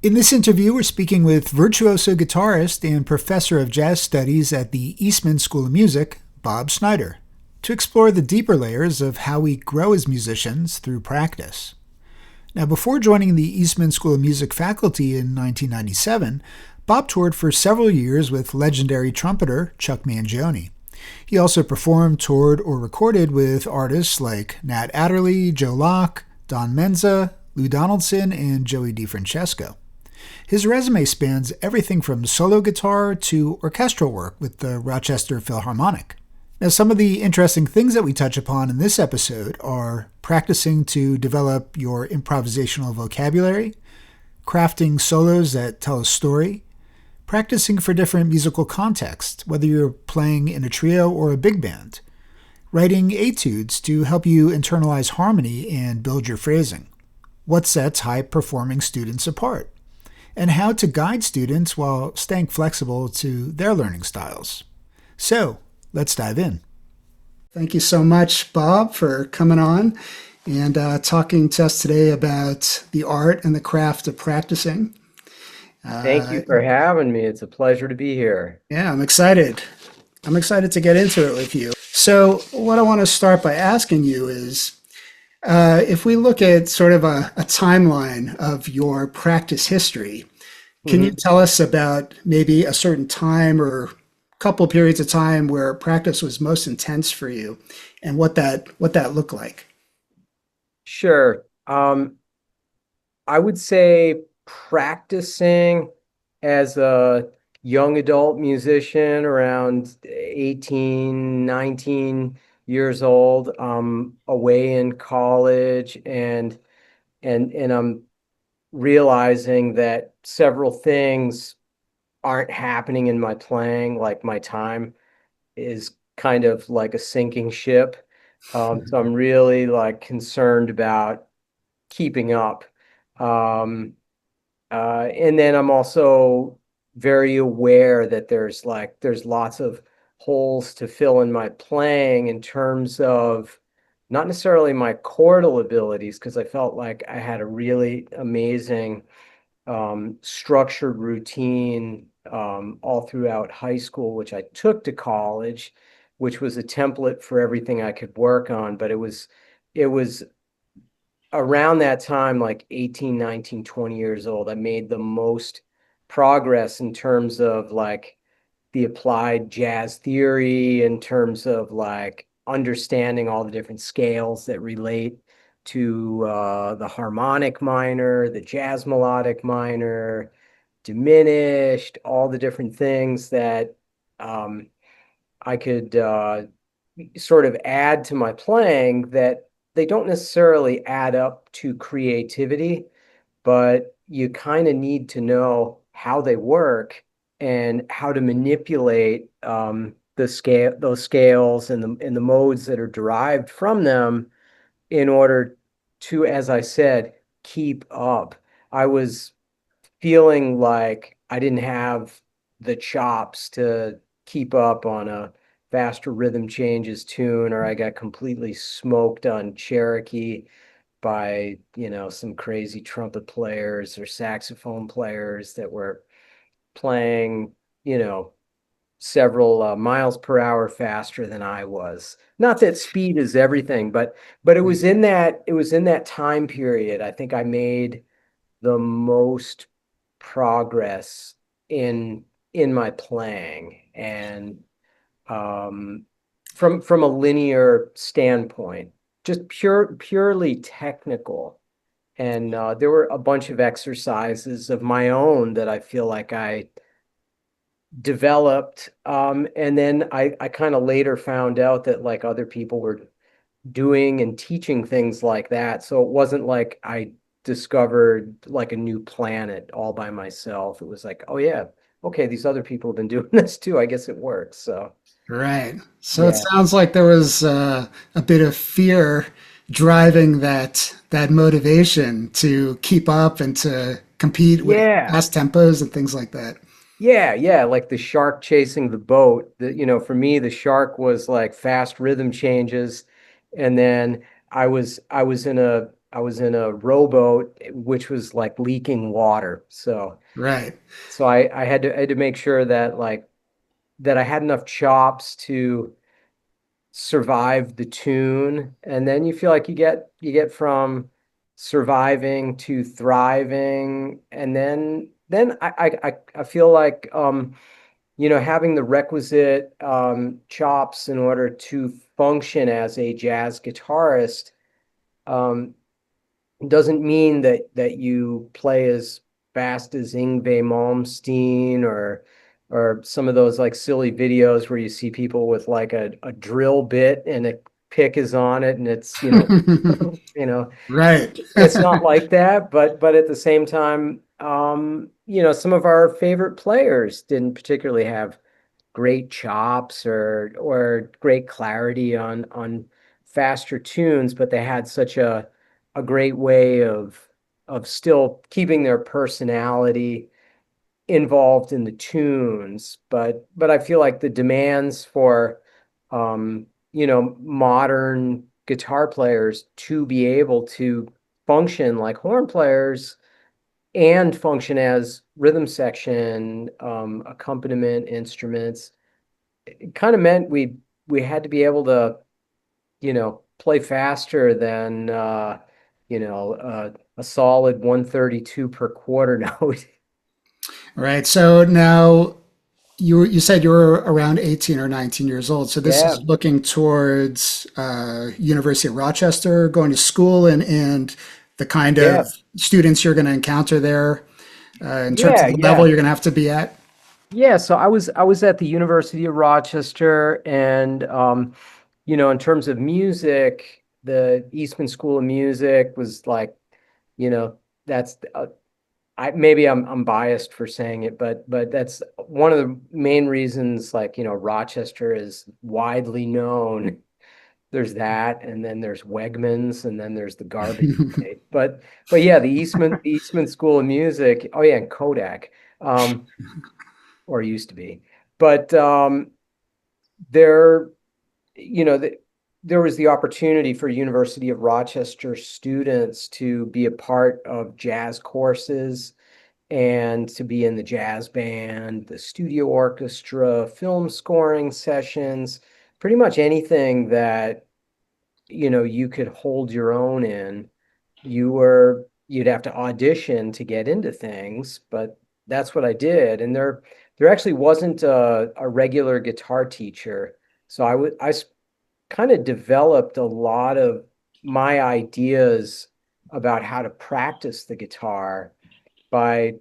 In this interview, we're speaking with virtuoso guitarist and professor of jazz studies at the Eastman School of Music, Bob Sneider, to explore the deeper layers of how we grow as musicians through practice. Now, before joining the Eastman School of Music faculty in 1997, Bob toured for several years with legendary trumpeter Chuck Mangione. He also performed, toured, or recorded with artists like Nat Adderley, Joe Locke, Don Menza, Lou Donaldson, and Joey DeFrancesco. His resume spans everything from solo guitar to orchestral work with the Rochester Philharmonic. Now, some of the interesting things that we touch upon in this episode are practicing to develop your improvisational vocabulary, crafting solos that tell a story, practicing for different musical contexts, whether you're playing in a trio or a big band, writing etudes to help you internalize harmony and build your phrasing, what sets high-performing students apart, and how to guide students while staying flexible to their learning styles. So, let's dive in. Thank you so much, Bob, for coming on and talking to us today about the art and the craft of practicing. Thank you for having me. It's a pleasure to be here. Yeah, I'm excited. I'm excited to get into it with you. So what I want to start by asking you is, if we look at sort of a timeline of your practice history, can you tell us about maybe a certain time or a couple periods of time where practice was most intense for you and what that looked like? Sure. I would say practicing as a young adult musician around 18, 19 years old, away in college, and I'm realizing that several things aren't happening in my playing. Like my time is kind of like a sinking ship. So I'm really like concerned about keeping up. And then I'm also very aware that there's lots of holes to fill in my playing in terms of not necessarily my chordal abilities, because I felt like I had a really amazing structured routine all throughout high school, which I took to college, which was a template for everything I could work on. But it was around that time, like 18, 19, 20 years old, I made the most progress in terms of like the applied jazz theory, in terms of like understanding all the different scales that relate to the harmonic minor, the jazz melodic minor, diminished, all the different things that I could sort of add to my playing, that they don't necessarily add up to creativity, but you kind of need to know how they work and how to manipulate those scales and the modes that are derived from them in order to, as I said, keep up. I was feeling like I didn't have the chops to keep up on a faster rhythm changes tune, or I got completely smoked on Cherokee by, some crazy trumpet players or saxophone players that were playing, several miles per hour faster than I was. Not that speed is everything, but it was in that time period I think I made the most progress in my playing, and from a linear standpoint, just purely technical. And there were a bunch of exercises of my own that I feel like I developed, and then I kind of later found out that like other people were doing and teaching things like that. So it wasn't like I discovered like a new planet all by myself. It was like, oh yeah, okay, these other people have been doing this too. I guess it works. So Right. So it yeah. sounds like there was a bit of fear driving that motivation to keep up and to compete with Yeah. fast tempos and things like that. Yeah, like the shark chasing the boat. For me, the shark was like fast rhythm changes, and then I was in I was in a rowboat which was like leaking water. Right. So I had to make sure that like that I had enough chops to survive the tune. And then you feel like you get from surviving to thriving. And then I feel like having the requisite chops in order to function as a jazz guitarist um, doesn't mean that you play as fast as Yngwie Malmsteen or some of those like silly videos where you see people with like a drill bit and a pick is on it and it's you know Right. it's not like that, but at the same time, some of our favorite players didn't particularly have great chops or great clarity on faster tunes, but they had such a great way of still keeping their personality involved in the tunes. But I feel like the demands for modern guitar players to be able to function like horn players and function as rhythm section, accompaniment instruments, it kind of meant we had to be able to, play faster than a solid 132 per quarter note. Right. So now you said you were around 18 or 19 years old. So this Yeah, is looking towards University of Rochester, going to school and the kind of yeah, students you're going to encounter there in terms yeah, of the level yeah. you're going to have to be at. Yeah, so I was at the University of Rochester and in terms of music, the Eastman School of Music was like, you know, that's I maybe I'm biased for saying it, but that's one of the main reasons like, Rochester is widely known. There's that, and then there's Wegmans, and then there's the garbage plate. But yeah, the Eastman School of Music. Oh yeah, and Kodak. Um, or used to be. But there, you know, the, there was the opportunity for University of Rochester students to be a part of jazz courses and to be in the jazz band, the studio orchestra, film scoring sessions, pretty much anything that, you could hold your own in. You'd have to audition to get into things, but that's what I did. And there actually wasn't a regular guitar teacher. So I kind of developed a lot of my ideas about how to practice the guitar by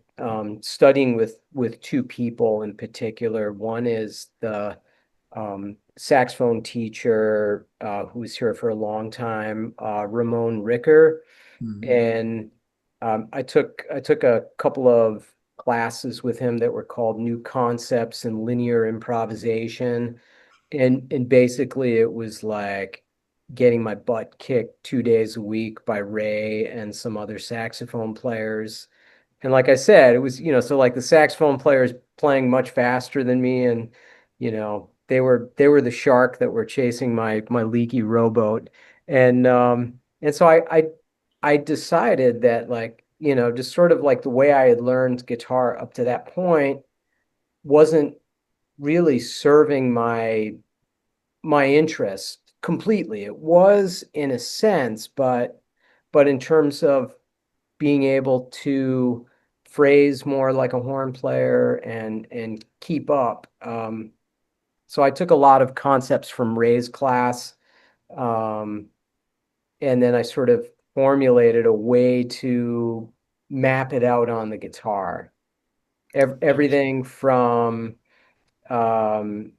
studying with two people in particular. One is the saxophone teacher who was here for a long time, Ramon Ricker, Mhm. and I took a couple of classes with him that were called New Concepts and Linear Improvisation, and basically it was like getting my butt kicked 2 days a week by Ray and some other saxophone players. And like I said, it was, so like the saxophone players playing much faster than me, and they were the shark that were chasing my leaky rowboat. And so I decided that like, just sort of like the way I had learned guitar up to that point wasn't really serving my interest completely. It was in a sense, but in terms of being able to phrase more like a horn player and keep up. So I took a lot of concepts from Ray's class, um, and then I sort of formulated a way to map it out on the guitar. Everything from um,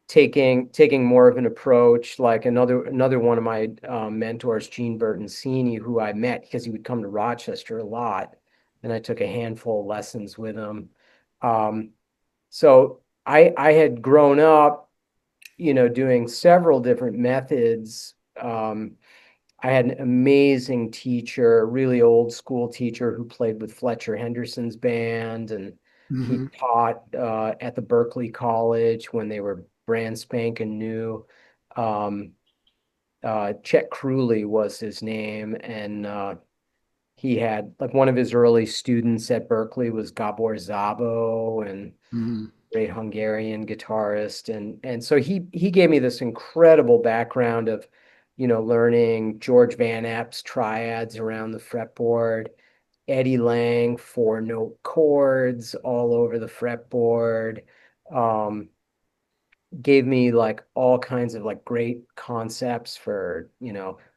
taking more of an approach like another one of my mentors, Gene Bertoncini, who I met because he would come to Rochester a lot, and I took a handful of lessons with him. Um, so I had grown up, doing several different methods. I had an amazing teacher, a really old school teacher who played with Fletcher Henderson's band, and he Mhm. taught at the Berkeley College when they were brand spanking new. Um, Chet Crewley was his name, and he had like one of his early students at Berkeley was Gabor Szabo, and Mhm. great Hungarian guitarist, and so he gave me this incredible background of, learning George Van App's triads around the fretboard, Eddie Lang four-note chords all over the fretboard. Um, Gave me like all kinds of like great concepts for,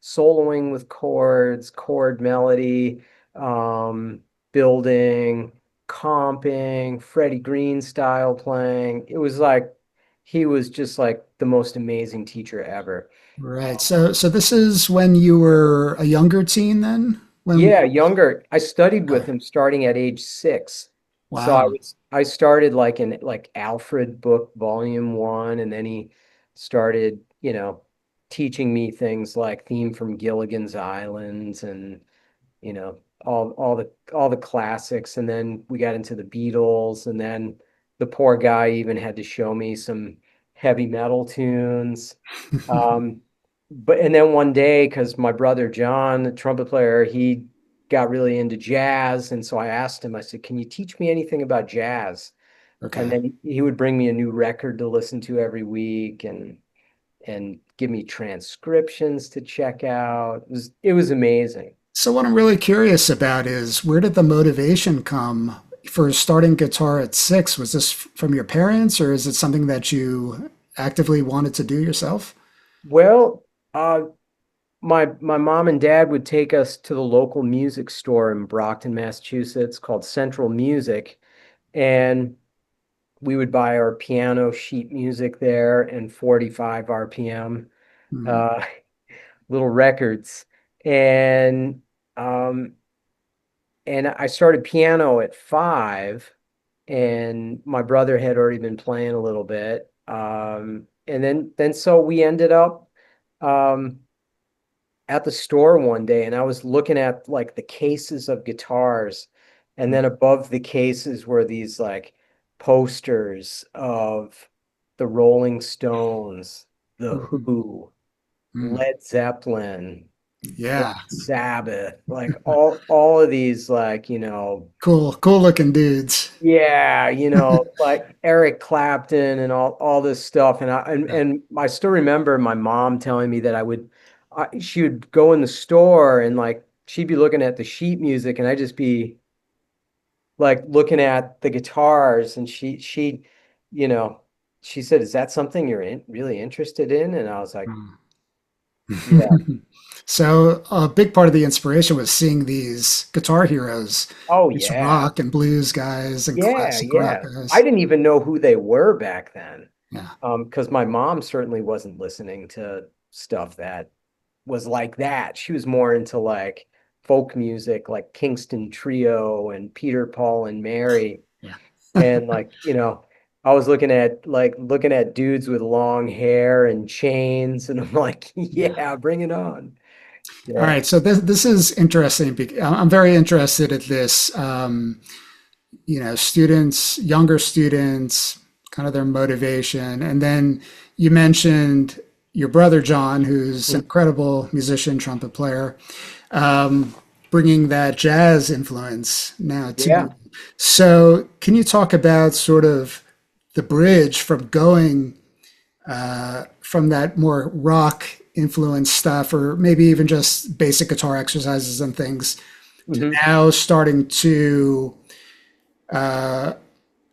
soloing with chords, chord melody, um, building, comping, Freddie Green style playing. It was like he was just like the most amazing teacher ever. Right. So this is when you were a younger teen then? When Yeah, younger. I studied with okay. him starting at age 6. So Wow. I started like in like Alfred book volume 1, and then he started, teaching me things like Theme from Gilligan's Island, and all the classics, and then we got into the Beatles, and then the poor guy even had to show me some heavy metal tunes. Um, but and then one day, because my brother John, the trumpet player, he got really into jazz, and so I asked him, I said, "Can you teach me anything about jazz?" And Okay. then he would bring me a new record to listen to every week, and give me transcriptions to check out. It was amazing. So what I'm really curious about is where did the motivation come for starting guitar at 6? Was this from your parents or is it something that you actively wanted to do yourself? Well, my mom and dad would take us to the local music store in Brockton, Massachusetts, called Central Music, and we would buy our piano sheet music there and 45 RPM Hmm. uh, little records. And um, and I started piano at 5, and my brother had already been playing a little bit. And then so we ended up um, at the store one day, and I was looking at like the cases of guitars, and then above the cases were these like posters of the Rolling Stones, the Mhm. Who, Mm. Led Zeppelin, Yeah. Black Sabbath, like all of these, like, Cool looking dudes. yeah, like Eric Clapton and all this stuff. And I still remember my mom telling me that she would go in the store, and like she'd be looking at the sheet music, and I'd just be like looking at the guitars, and you know, she said, "Is that something you're really interested in?" And I was like, "Yeah, So a big part of the inspiration was seeing these guitar heroes, oh these yeah, rock and blues guys and yeah, classic rock yeah." I guys. didn't even know who they were back then. Yeah. Because my mom certainly wasn't listening to stuff that was like that. She was more into like folk music, like Kingston Trio and Peter, Paul, and Mary. Yeah. And like, I was looking at dudes with long hair and chains, and I'm like, Yeah. yeah, bring it on. All Yeah. right. So this is interesting. I'm very interested in this. Students, younger students, kind of their motivation, and then you mentioned your brother John, who's an incredible musician, trumpet player, um, bringing that jazz influence now Yeah. too. So, can you talk about sort of the bridge from going from that more rock influenced stuff, or maybe even just basic guitar exercises and things, to Hmm. now starting to uh,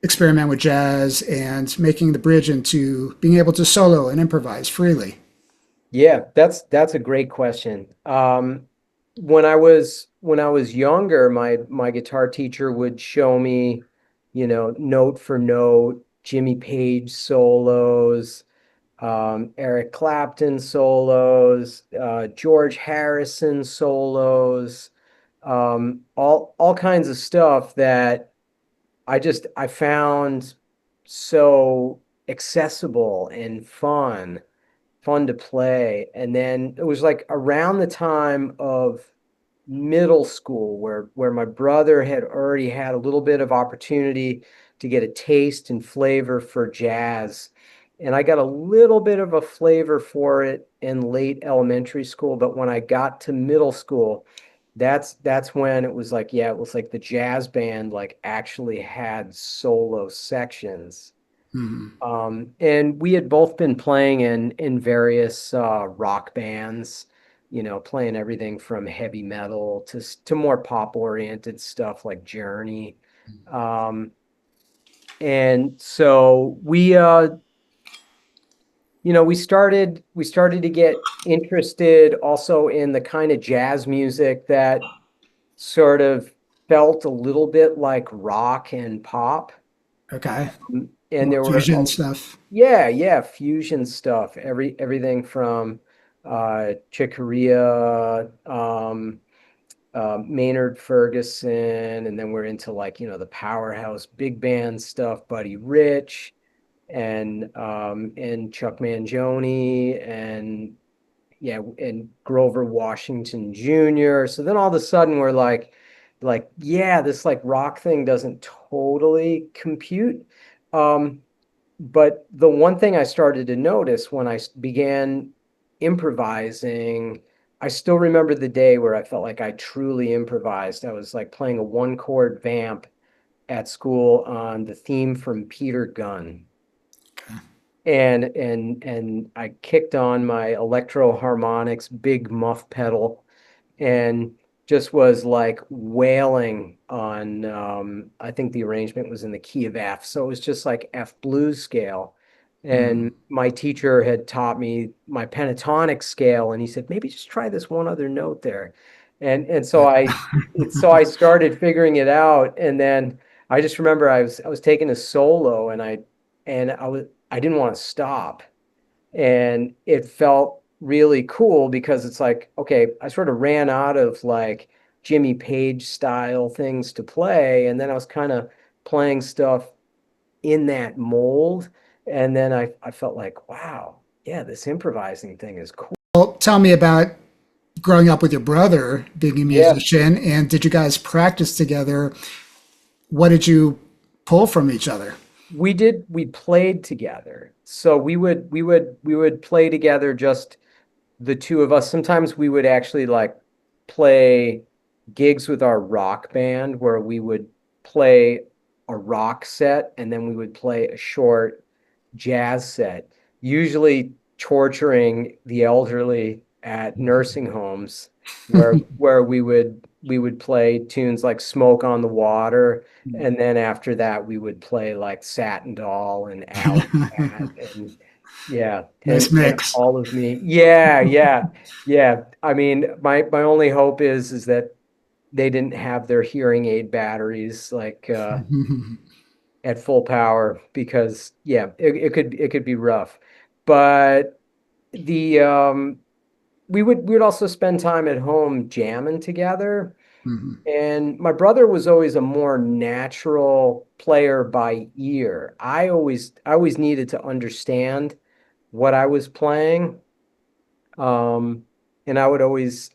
experiment with jazz and making the bridge into being able to solo and improvise freely? Yeah, that's a great question. When I was younger, my guitar teacher would show me, note for note, Jimmy Page solos, Eric Clapton solos, George Harrison solos, all kinds of stuff that I found so accessible and fun to play. And then it was like around the time of middle school where my brother had already had a little bit of opportunity to get a taste and flavor for jazz. And I got a little bit of a flavor for it in late elementary school, but when I got to middle school, that's when it was like, yeah, it was like the jazz band like actually had solo sections. Mhm. And we had both been playing in various rock bands, playing everything from heavy metal to more pop oriented stuff like Journey. Um, and so we started to get interested also in the kind of jazz music that sort of felt a little bit like rock and pop. Okay. And More there were fusion stuff. yeah, yeah, fusion stuff. Everything from Chick Corea, Maynard Ferguson, and then we're into like, the powerhouse big band stuff, Buddy Rich and Chuck Mangione and yeah, and Grover Washington Jr. So then all of a sudden we're like, yeah, this like rock thing doesn't totally compute. Um, but the one thing I started to notice when I began improvising, I still remember the day where I felt like I truly improvised. I was like playing a one chord vamp at school on the theme from Peter Gunn. Okay. And I kicked on my Electro Harmonics big muff pedal and just was like wailing on I think the arrangement was in the key of F. So it was just like F blues scale. Mhm. And my teacher had taught me my pentatonic scale and he said, maybe just try this one other note there. And so I started figuring it out. And then I just remember I was taking a solo and I didn't want to stop. And it felt really cool because it's like, okay, I sort of ran out of like Jimmy Page style things to play. And then I was kind of playing stuff in that mold. And then I felt like, wow, yeah, this improvising thing is cool. Well, tell me about growing up with your brother being a Yeah. musician, and did you guys practice together? What did you pull from each other? We played together. So we would play together just the two of us. Sometimes we would actually like play gigs with our rock band where we would play a rock set and then we would play a short jazz set, usually torturing the elderly at nursing homes where we would play tunes like Smoke on the Water, and then after that we would play like Satin Doll and Alley Cat and yeah, Nice and mix. all of me. Yeah, yeah, yeah. I mean, my only hope is that they didn't have their hearing aid batteries like at full power because yeah, it could be rough. But the we would also spend time at home jamming together. Mhm. And my brother was always a more natural player by ear. I always needed to understand what I was playing. Um, and I would always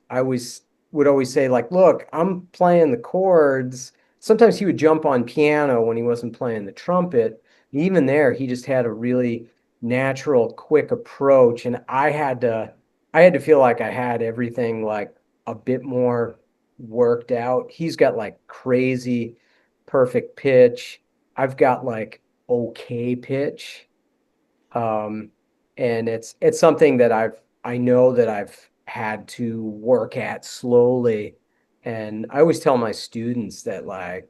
say like, look, I'm playing the chords. Sometimes he would jump on piano when he wasn't playing the trumpet. Even there, he just had a really natural, quick approach. And I had to feel like I had everything like a bit more worked out. He's got like crazy perfect pitch. I've got like okay pitch. Um, and it's something that I know that I've had to work at slowly. And I always tell my students that like,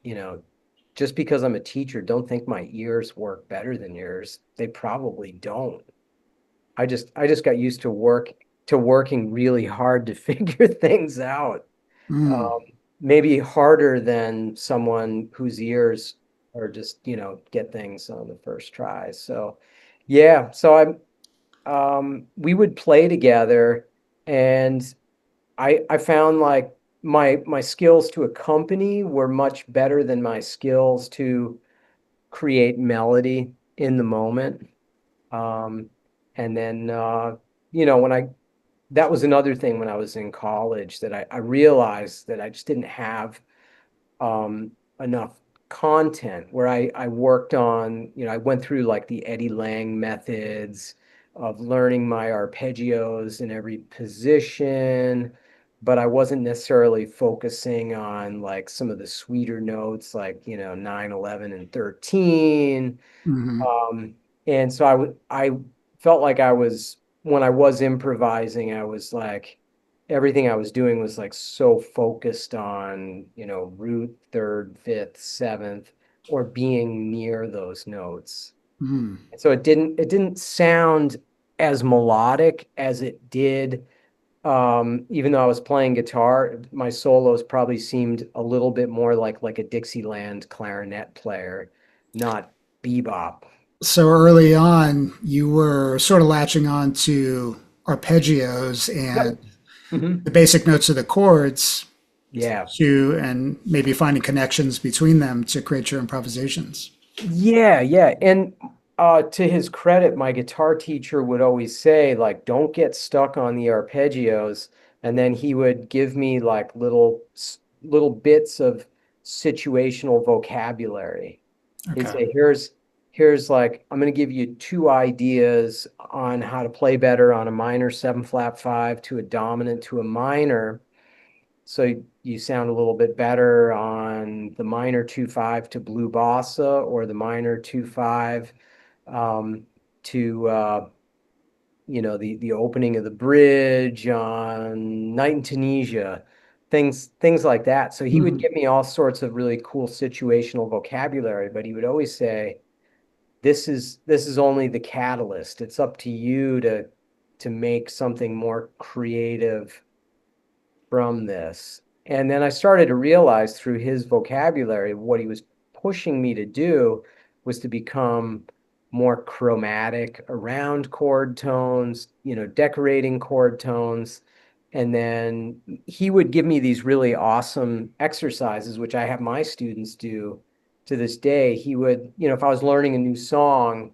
you know, just because I'm a teacher, don't think my ears work better than yours. They probably don't. I just got used to working really hard to figure things out. Mm. Um, Maybe harder than someone whose ears are just, get things on the first try. So, yeah, so we would play together, and I found like my skills to accompany were much better than my skills to create melody in the moment. Um, and then when I that was another thing when I was in college that I realized that I just didn't have enough content where I worked on, I went through like the Eddie Lang methods of learning my arpeggios in every position, but I wasn't necessarily focusing on like some of the sweeter notes like, 9, 11, and 13. Hmm. Um, and so I felt like when I was improvising, I was like, everything I was doing was like so focused on, root, third, fifth, seventh, or being near those notes. Hmm. And so it didn't sound as melodic as it did. Even though I was playing guitar, my solos probably seemed a little bit more like a Dixieland clarinet player, not bebop. So early on, you were sort of latching on to arpeggios and Yep. Hmm. the basic notes of the chords Yeah. and maybe finding connections between them to create your improvisations. Yeah, yeah. And to his credit, my guitar teacher would always say, like, don't get stuck on the arpeggios. And then he would give me like little bits of situational vocabulary. He'd Okay. say, here's like, I'm gonna give you two ideas on how to play better on a minor seven flat five to a dominant to a minor. So you sound a little bit better on the minor 2/5 to blue bossa or the minor 2/5 to the opening of the bridge on Night in Tunisia, things like that. So he would Mhm. give me all sorts of really cool situational vocabulary, but he would always say, this is only the catalyst. It's up to you to make something more creative from this. And then I started to realize through his vocabulary, what he was pushing me to do was to become more chromatic around chord tones, decorating chord tones. And then he would give me these really awesome exercises, which I have my students do to this day. He would, if I was learning a new song,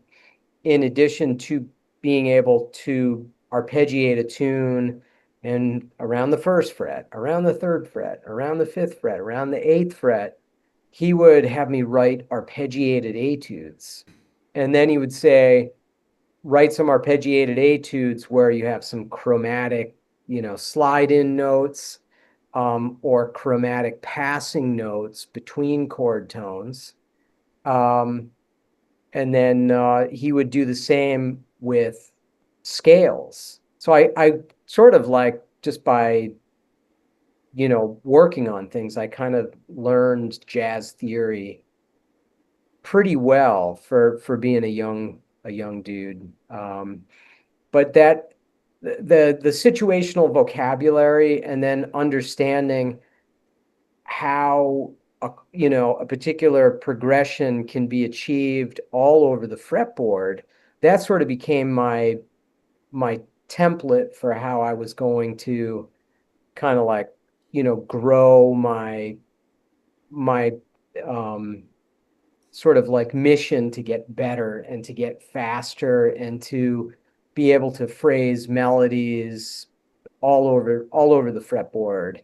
in addition to being able to arpeggiate a tune and around the first fret, around the third fret, around the fifth fret, around the eighth fret, he would have me write arpeggiated etudes. And then he would say, write some arpeggiated etudes where you have some chromatic, slide in notes, or chromatic passing notes between chord tones. Um, and then he would do the same with scales. So I sort of like just by working on things, I kind of learned jazz theory pretty well for being a young dude. But the situational vocabulary and then understanding how a particular progression can be achieved all over the fretboard, that sort of became my template for how I was going to kind of like, grow my um sort of like mission to get better and to get faster and to be able to phrase melodies all over the fretboard.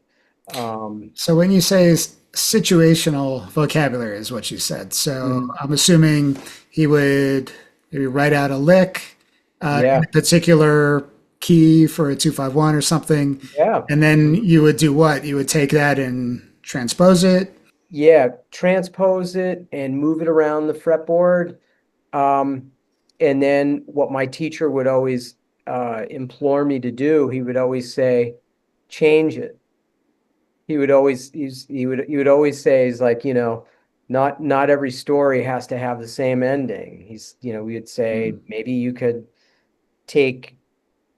Um, So when you say situational vocabulary is what you said. So mhm. I'm assuming he would maybe write out a lick in Yeah, a particular key for a 251 or something, yeah. and then Mhm. you would do what? You would take that and transpose it. Yeah, transpose it and move it around the fretboard. Um, and then what my teacher would always implore me to do, he would always say, change it. He would always say, he's like, not every story has to have the same ending. We would say Mm. maybe you could take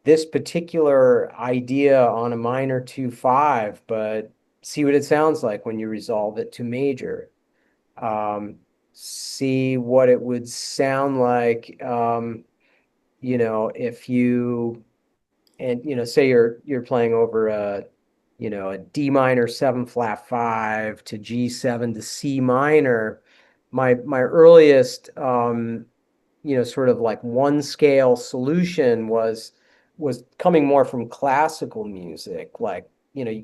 this particular idea on a minor 2/5, but see what it sounds like when you resolve it to major. Um, See what it would sound like, if you and say you're playing over a D minor 7 flat 5 to G7 to C minor. My earliest sort of like one scale solution was coming more from classical music, like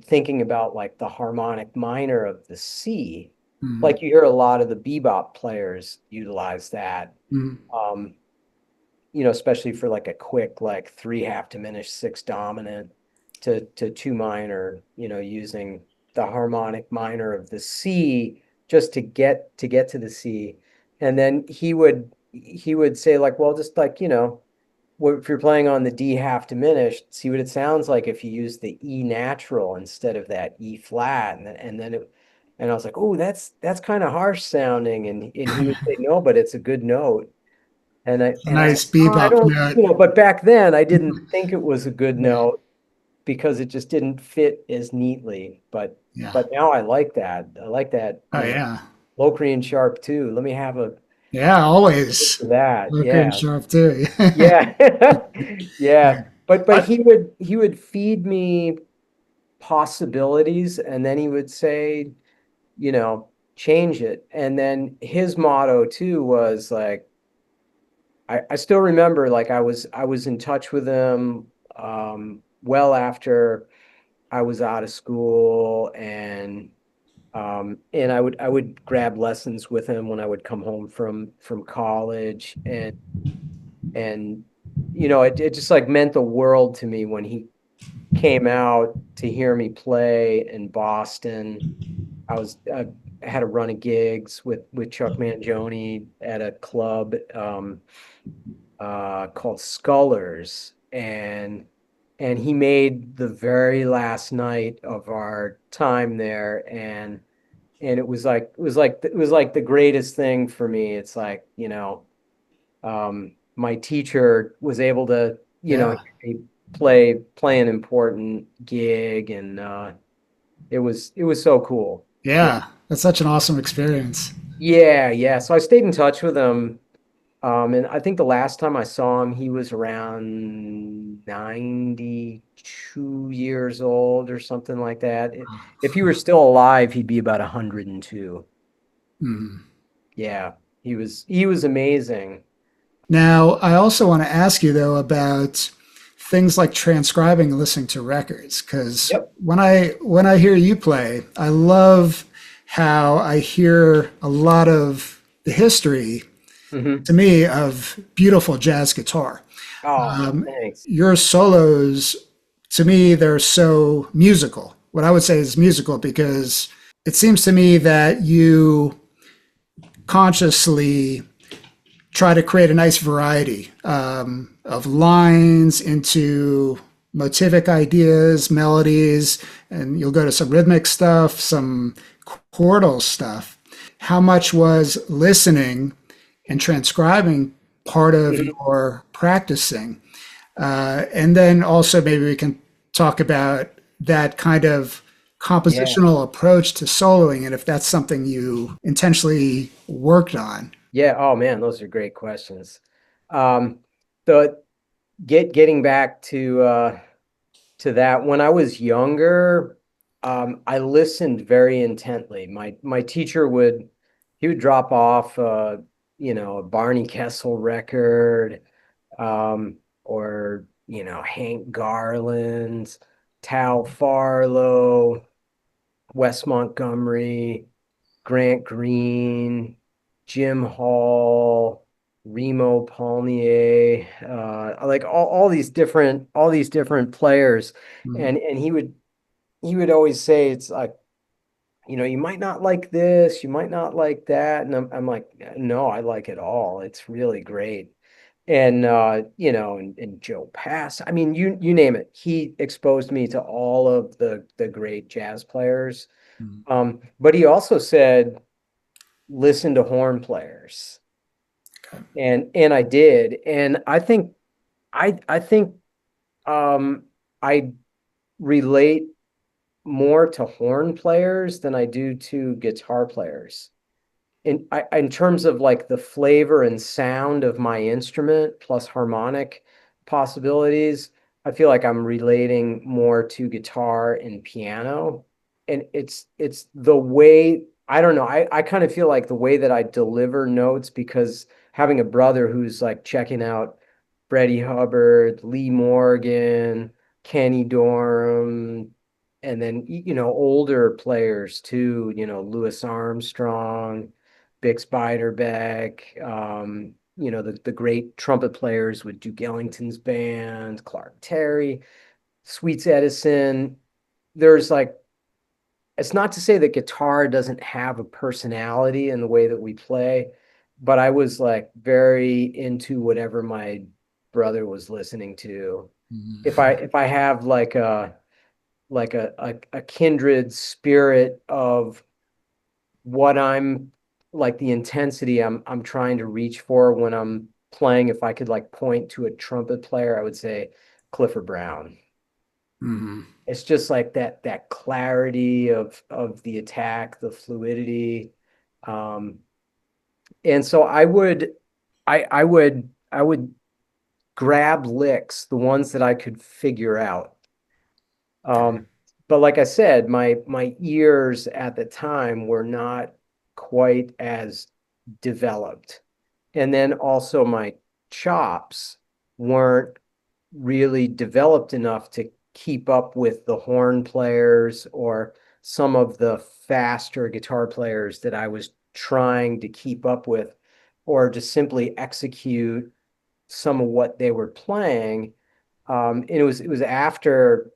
thinking about like the harmonic minor of the C. Mm, Like you hear a lot of the bebop players utilize that. mm, Um, especially for like a quick, like three half diminished, six dominant to two minor, using the harmonic minor of the C just to get to the C. And then he would say like, well, just like, if you're playing on the D half diminished, see what it sounds like if you use the E natural instead of that E flat. And I was like, oh, that's kind of harsh sounding. And he would say, no, but it's a good note. a I nice said, oh, I bebop don't, note. but back then I didn't think it was a good Yeah, note because it just didn't fit as neatly. But yeah. but now I like that. I like that, Oh yeah, Locrian sharp too. Let me have a yeah. Always that. looking and Yeah. sharp too. Yeah. Yeah. Yeah. But I, he would feed me possibilities and then he would say, change it. And then his motto too was like, I still remember like I was in touch with him well after I was out of school and I would grab lessons with him when I would come home from college and it just like meant the world to me when he came out to hear me play in Boston. I had a run of gigs with Chuck Mangione at a club called Scullers, and he made the very last night of our time there, and it was like the greatest thing for me. It's like, my teacher was able to, yeah, hear me play an important gig, and it was so cool. Yeah. yeah. That's such an awesome experience. Yeah, yeah. So I stayed in touch with him. And I think the last time I saw him, he was around 92 years old or something like that. If he were still alive, he'd be about 102. Mm. Yeah, he was amazing. Now, I also want to ask you though about things like transcribing and listening to records, because Yep. when I hear you play, I love how I hear a lot of the history Hmm. to me of beautiful jazz guitar. Oh, Um, thanks. your solos, to me, they're so musical. What I would say is musical because it seems to me that you consciously try to create a nice variety of lines into motivic ideas, melodies, and you'll go to some rhythmic stuff, some chordal stuff. How much was listening and transcribing part of Mhm. your practicing? And then also maybe we can talk about that kind of Yeah. compositional approach to soloing and if that's something you intentionally worked on. Yeah. Oh man, those are great questions. Um, the getting back to that, when I was younger, I listened very intently. My teacher he would drop off a Barney Kessel record, or Hank Garland, Tal Farlow, Wes Montgomery, Grant Green, Jim Hall, Remo Palmier, like all these different players, Mhm. and he would always say it's like, you might not like this, you might not like that, and I'm like, no, I like it all. It's really great. And Joe Pass, I mean, you name it. He exposed me to all of the great jazz players. Mhm. But he also said, listen to horn players. Okay. And I did. And I think um I relate more to horn players than I do to guitar players. In terms of like the flavor and sound of my instrument plus harmonic possibilities, I feel like I'm relating more to guitar and piano. And it's the way, I don't know, I kind of feel like the way that I deliver notes, because having a brother who's like checking out Freddie Hubbard, Lee Morgan, Kenny Dorham, and then older players too, Louis Armstrong, Bix Beiderbecke, the great trumpet players with Duke Ellington's band, Clark Terry, Sweets Edison. There's like, it's not to say that guitar doesn't have a personality in the way that we play, but I was like very into whatever my brother was listening to. If I have like a kindred spirit of what I'm like, the intensity I'm trying to reach for when I'm playing, if I could like point to a trumpet player, I would say Clifford Brown. Mm-hmm. It's just like that clarity of the attack, the fluidity. Um, and so I would grab licks, the ones that I could figure out. Um, but like I said, my ears at the time were not quite as developed. And then also my chops weren't really developed enough to keep up with the horn players or some of the faster guitar players that I was trying to keep up with, or to simply execute some of what they were playing. And it was after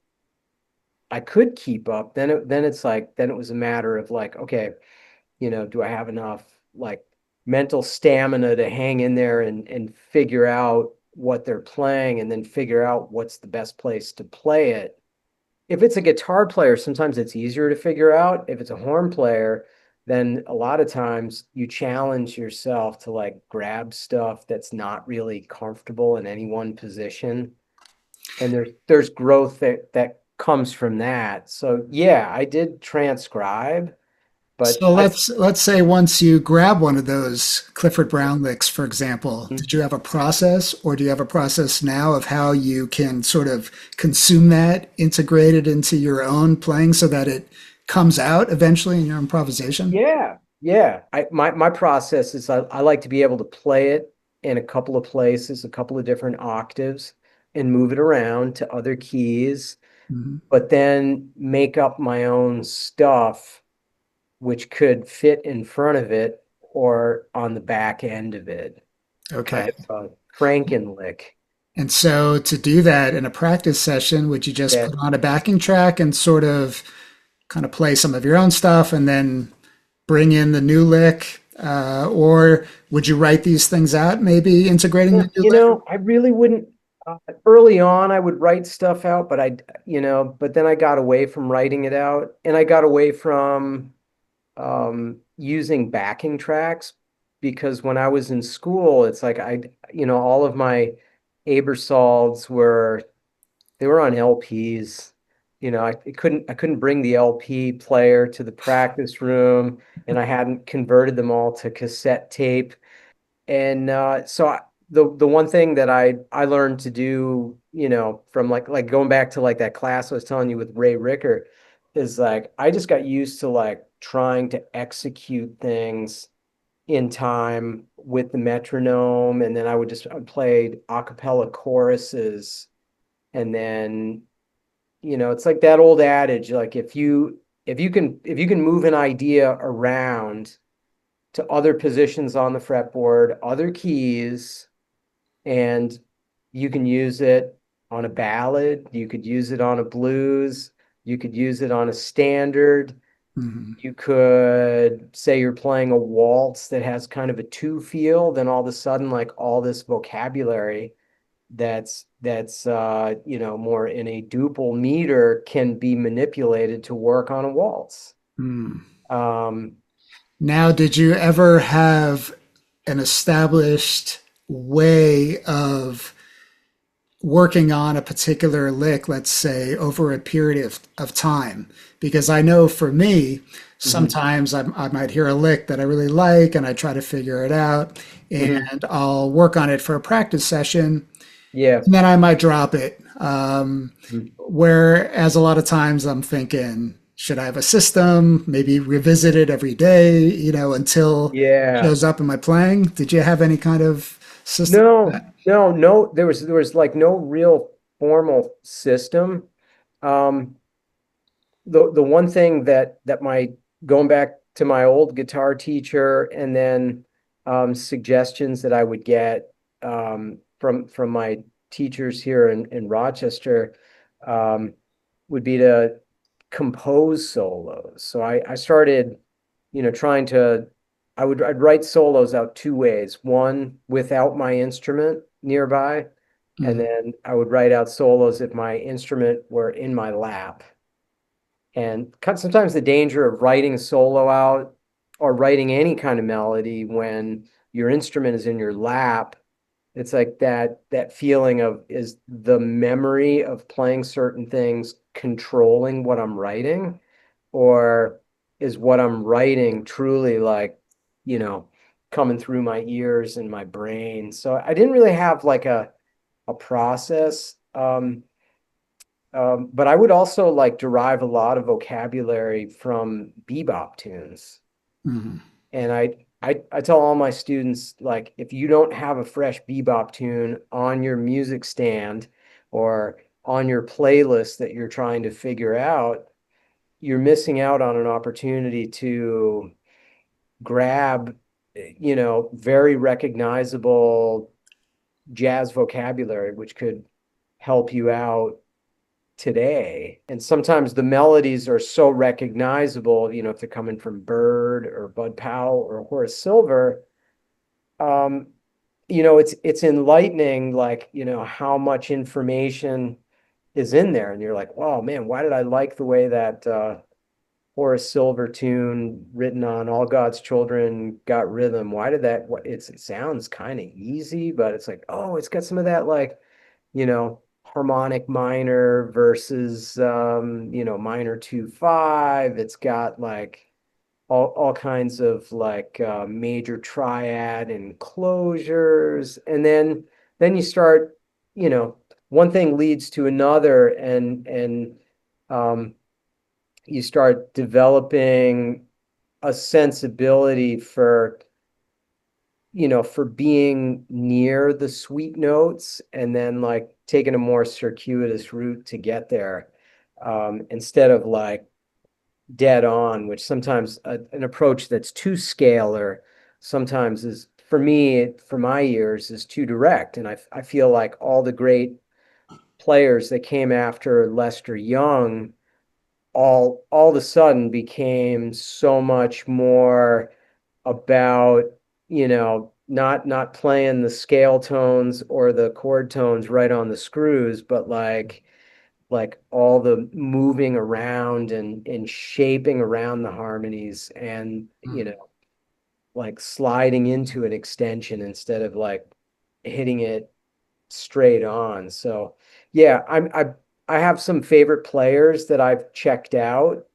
I could keep up, then it was a matter of like, okay, do I have enough like mental stamina to hang in there and figure out what they're playing, and then figure out what's the best place to play it. If it's a guitar player, sometimes it's easier to figure out. If it's a horn player, then a lot of times you challenge yourself to like grab stuff that's not really comfortable in any one position. And there's growth that comes from that. So yeah, I did transcribe, but So I let's say once you grab one of those Clifford Brown licks, for example, did you have a process, or do you have a process now of how you can sort of consume that, integrate it into your own playing so that it comes out eventually in your improvisation? yeah, yeah. My process is I like to be able to play it in a couple of places, a couple of different octaves, and move it around to other keys, Mhm. but then make up my own stuff which could fit in front of it or on the back end of it, Okay. kind of a Frankenlick. And so to do that in a practice session, would you just put That on a backing track and sort of kind of play some of your own stuff and then bring in the new lick? Or would you write these things out, maybe integrating the new lick? I really wouldn't. Early on, I would write stuff out, but but then I got away from writing it out, and I got away from using backing tracks, because when I was in school, it's like all of my Abersalds they were on LPs. I couldn't bring the LP player to the practice room, and I hadn't converted them all to cassette tape. And the one thing that I learned to do, from like going back to like that class I was telling you with Ray Ricker, is like I just got used to like trying to execute things in time with the metronome, and then I played a cappella choruses, and then it's like that old adage, like if you can move an idea around to other positions on the fretboard, other keys, and you can use it on a ballad, you could use it on a blues, you could use it on a standard, Mhm. you could say you're playing a waltz that has kind of a two feel, then all of a sudden like all this vocabulary that's more in a duple meter can be manipulated to work on a waltz. Hmm. Um, Now, did you ever have an established way of working on a particular lick, let's say, over a period of time? Because I know for me, mhm, sometimes I might hear a lick that I really like and I try to figure it out mhm. and I'll work on it for a practice session Yeah. and then I might drop it. Mhm. Whereas a lot of times I'm thinking, should I have a system, maybe revisit it every day, until it Yeah. shows up in my playing? Did you have any kind of system for No, that? no, no. There was like no real formal system. Um, the one thing that my going back to my old guitar teacher and then suggestions that I would get from my teachers here in Rochester would be to compose solos. So I started, trying to I'd write solos out two ways. One without my instrument nearby, and Mm. then I would write out solos if my instrument were in my lap. And sometimes the danger of writing a solo out or writing any kind of melody when your instrument is in your lap, it's like that feeling of is the memory of playing certain things controlling what I'm writing, or is what I'm writing truly like, you know, coming through my ears and my brain. So I didn't really have like a process. But I would also like derive a lot of vocabulary from bebop tunes. Mhm. And I tell all my students, like, if you don't have a fresh bebop tune on your music stand or on your playlist that you're trying to figure out, you're missing out on an opportunity to grab, very recognizable jazz vocabulary, which could help you out today. And sometimes the melodies are so recognizable, if they're coming from Bird or Bud Powell or Horace Silver, um, it's enlightening, like, how much information is in there. And you're like, wow, man, why did I like the way that Horace Silver tune written on All God's Children got rhythm? Why did that, it sounds kind of easy, but it's like, oh, it's got some of that, like, harmonic minor versus minor 2/5. It's got like all kinds of like major triad and closures. And then you start, one thing leads to another, and um you start developing a sensibility for being near the sweet notes and then like taking a more circuitous route to get there, instead of like dead on, which sometimes an approach that's too scalar sometimes is, for me, for my ears, is too direct. And I feel like all the great players that came after Lester Young all of a sudden became so much more about, not playing the scale tones or the chord tones right on the screws, but like all the moving around and shaping around the harmonies, and Mm. like sliding into an extension instead of like hitting it straight on. So yeah, I have some favorite players that I've checked out.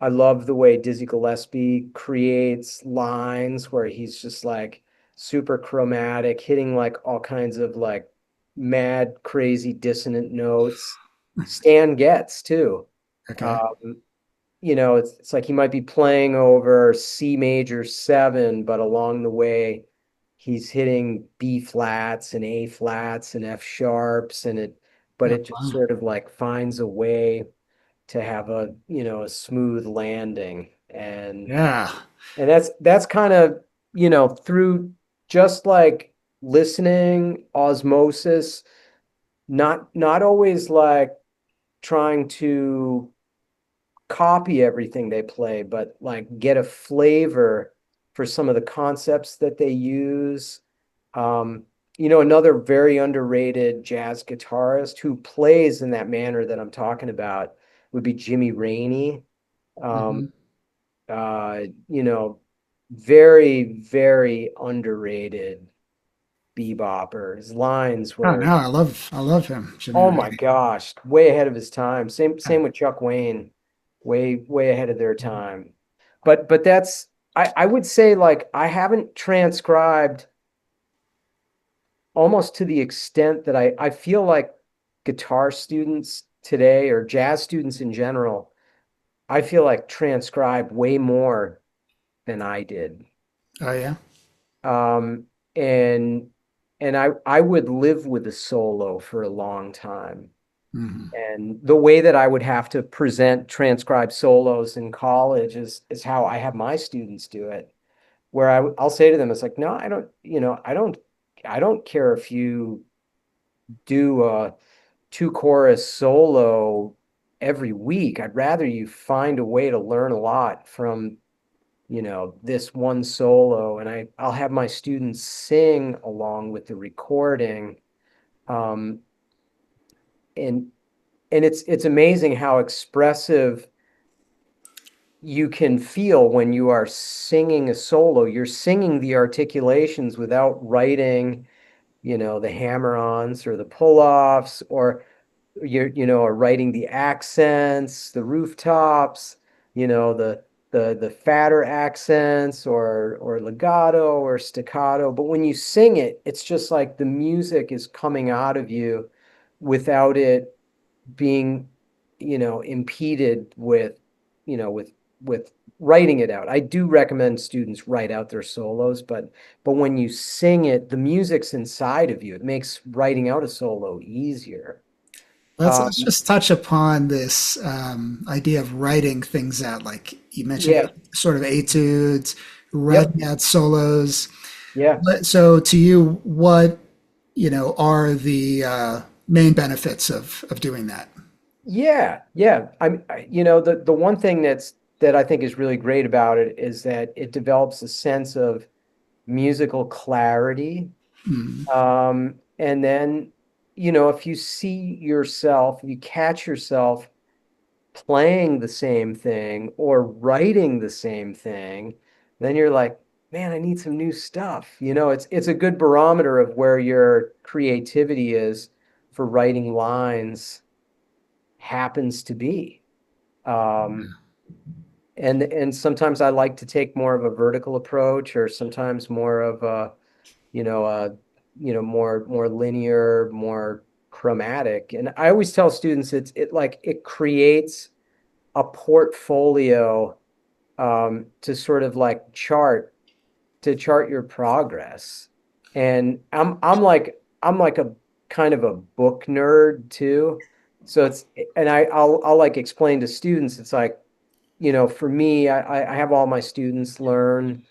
I love the way Dizzy Gillespie creates lines where he's just like super chromatic, hitting like all kinds of like mad, crazy, dissonant notes. Stan Getz too. Okay. Um, it's like he might be playing over C major 7, but along the way he's hitting B flats and A flats and F sharps, but Oh, it just wow. sort of like finds a way to have a smooth landing. Yeah. And that's kind of, through just like listening, osmosis, not always like trying to copy everything they play, but like get a flavor for some of the concepts that they use. Um, another very underrated jazz guitarist who plays in that manner that I'm talking about would be Jimmy Rainey. Um, Hmm. uh, you know, very, very underrated bebopper. His lines Oh were, no, I love him, Jimmy oh my Reed. gosh, way ahead of his time. Same Yeah. same with Chuck Wayne, way ahead of their time. But that's, I would say, like, I haven't transcribed almost to the extent that I feel like guitar students today, or jazz students in general, I feel like transcribe way more than I did. Oh yeah. Um, and I would live with a solo for a long time. Mhm. And the way that I would have to present transcribed solos in college is how I have my students do it, where I'll say to them, it's like, no, I don't, I don't care if you do a two chorus solo every week. I'd rather you find a way to learn a lot from, this one solo. And I'll have my students sing along with the recording. Um, and it's amazing how expressive you can feel when you are singing a solo. You're singing the articulations without writing, the hammer-ons or the pull-offs, or are writing the accents, the rooftops, the fatter accents or legato or staccato. But when you sing it, it's just like the music is coming out of you without it being, impeded with, with writing it out. I do recommend students write out their solos, but when you sing it, the music's inside of you. It makes writing out a solo easier. Let's just touch upon this idea of writing things out. Like you mentioned, Yeah, sort of etudes, yep, writing out solos. yeah. So, to you, what are the main benefits of doing that? Yeah, yeah. The one thing that I think is really great about it is that it develops a sense of musical clarity. Mm, And then, if you see yourself, you catch yourself playing the same thing or writing the same thing, then you're like, man, I need some new stuff. It's a good barometer of where your creativity is for writing lines happens to be. Um, and sometimes I like to take more of a vertical approach, or sometimes more of a, more linear, more chromatic. And I always tell students it creates a portfolio, to sort of like chart your progress. And I'm like a kind of a book nerd too. So I'll like explain to students, it's like, for me, I have all my students learn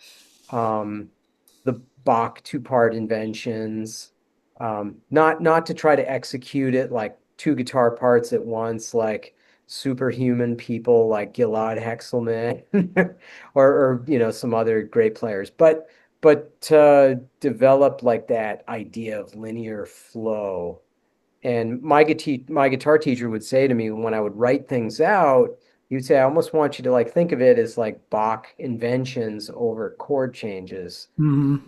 um, the Bach two-part inventions, not to try to execute it like two guitar parts at once, like superhuman people like Gilad Hexelman or some other great players, but to develop like that idea of linear flow. And my guitar teacher would say to me when I would write things out, he would say, I almost want you to like think of it as like Bach inventions over chord changes, mhm,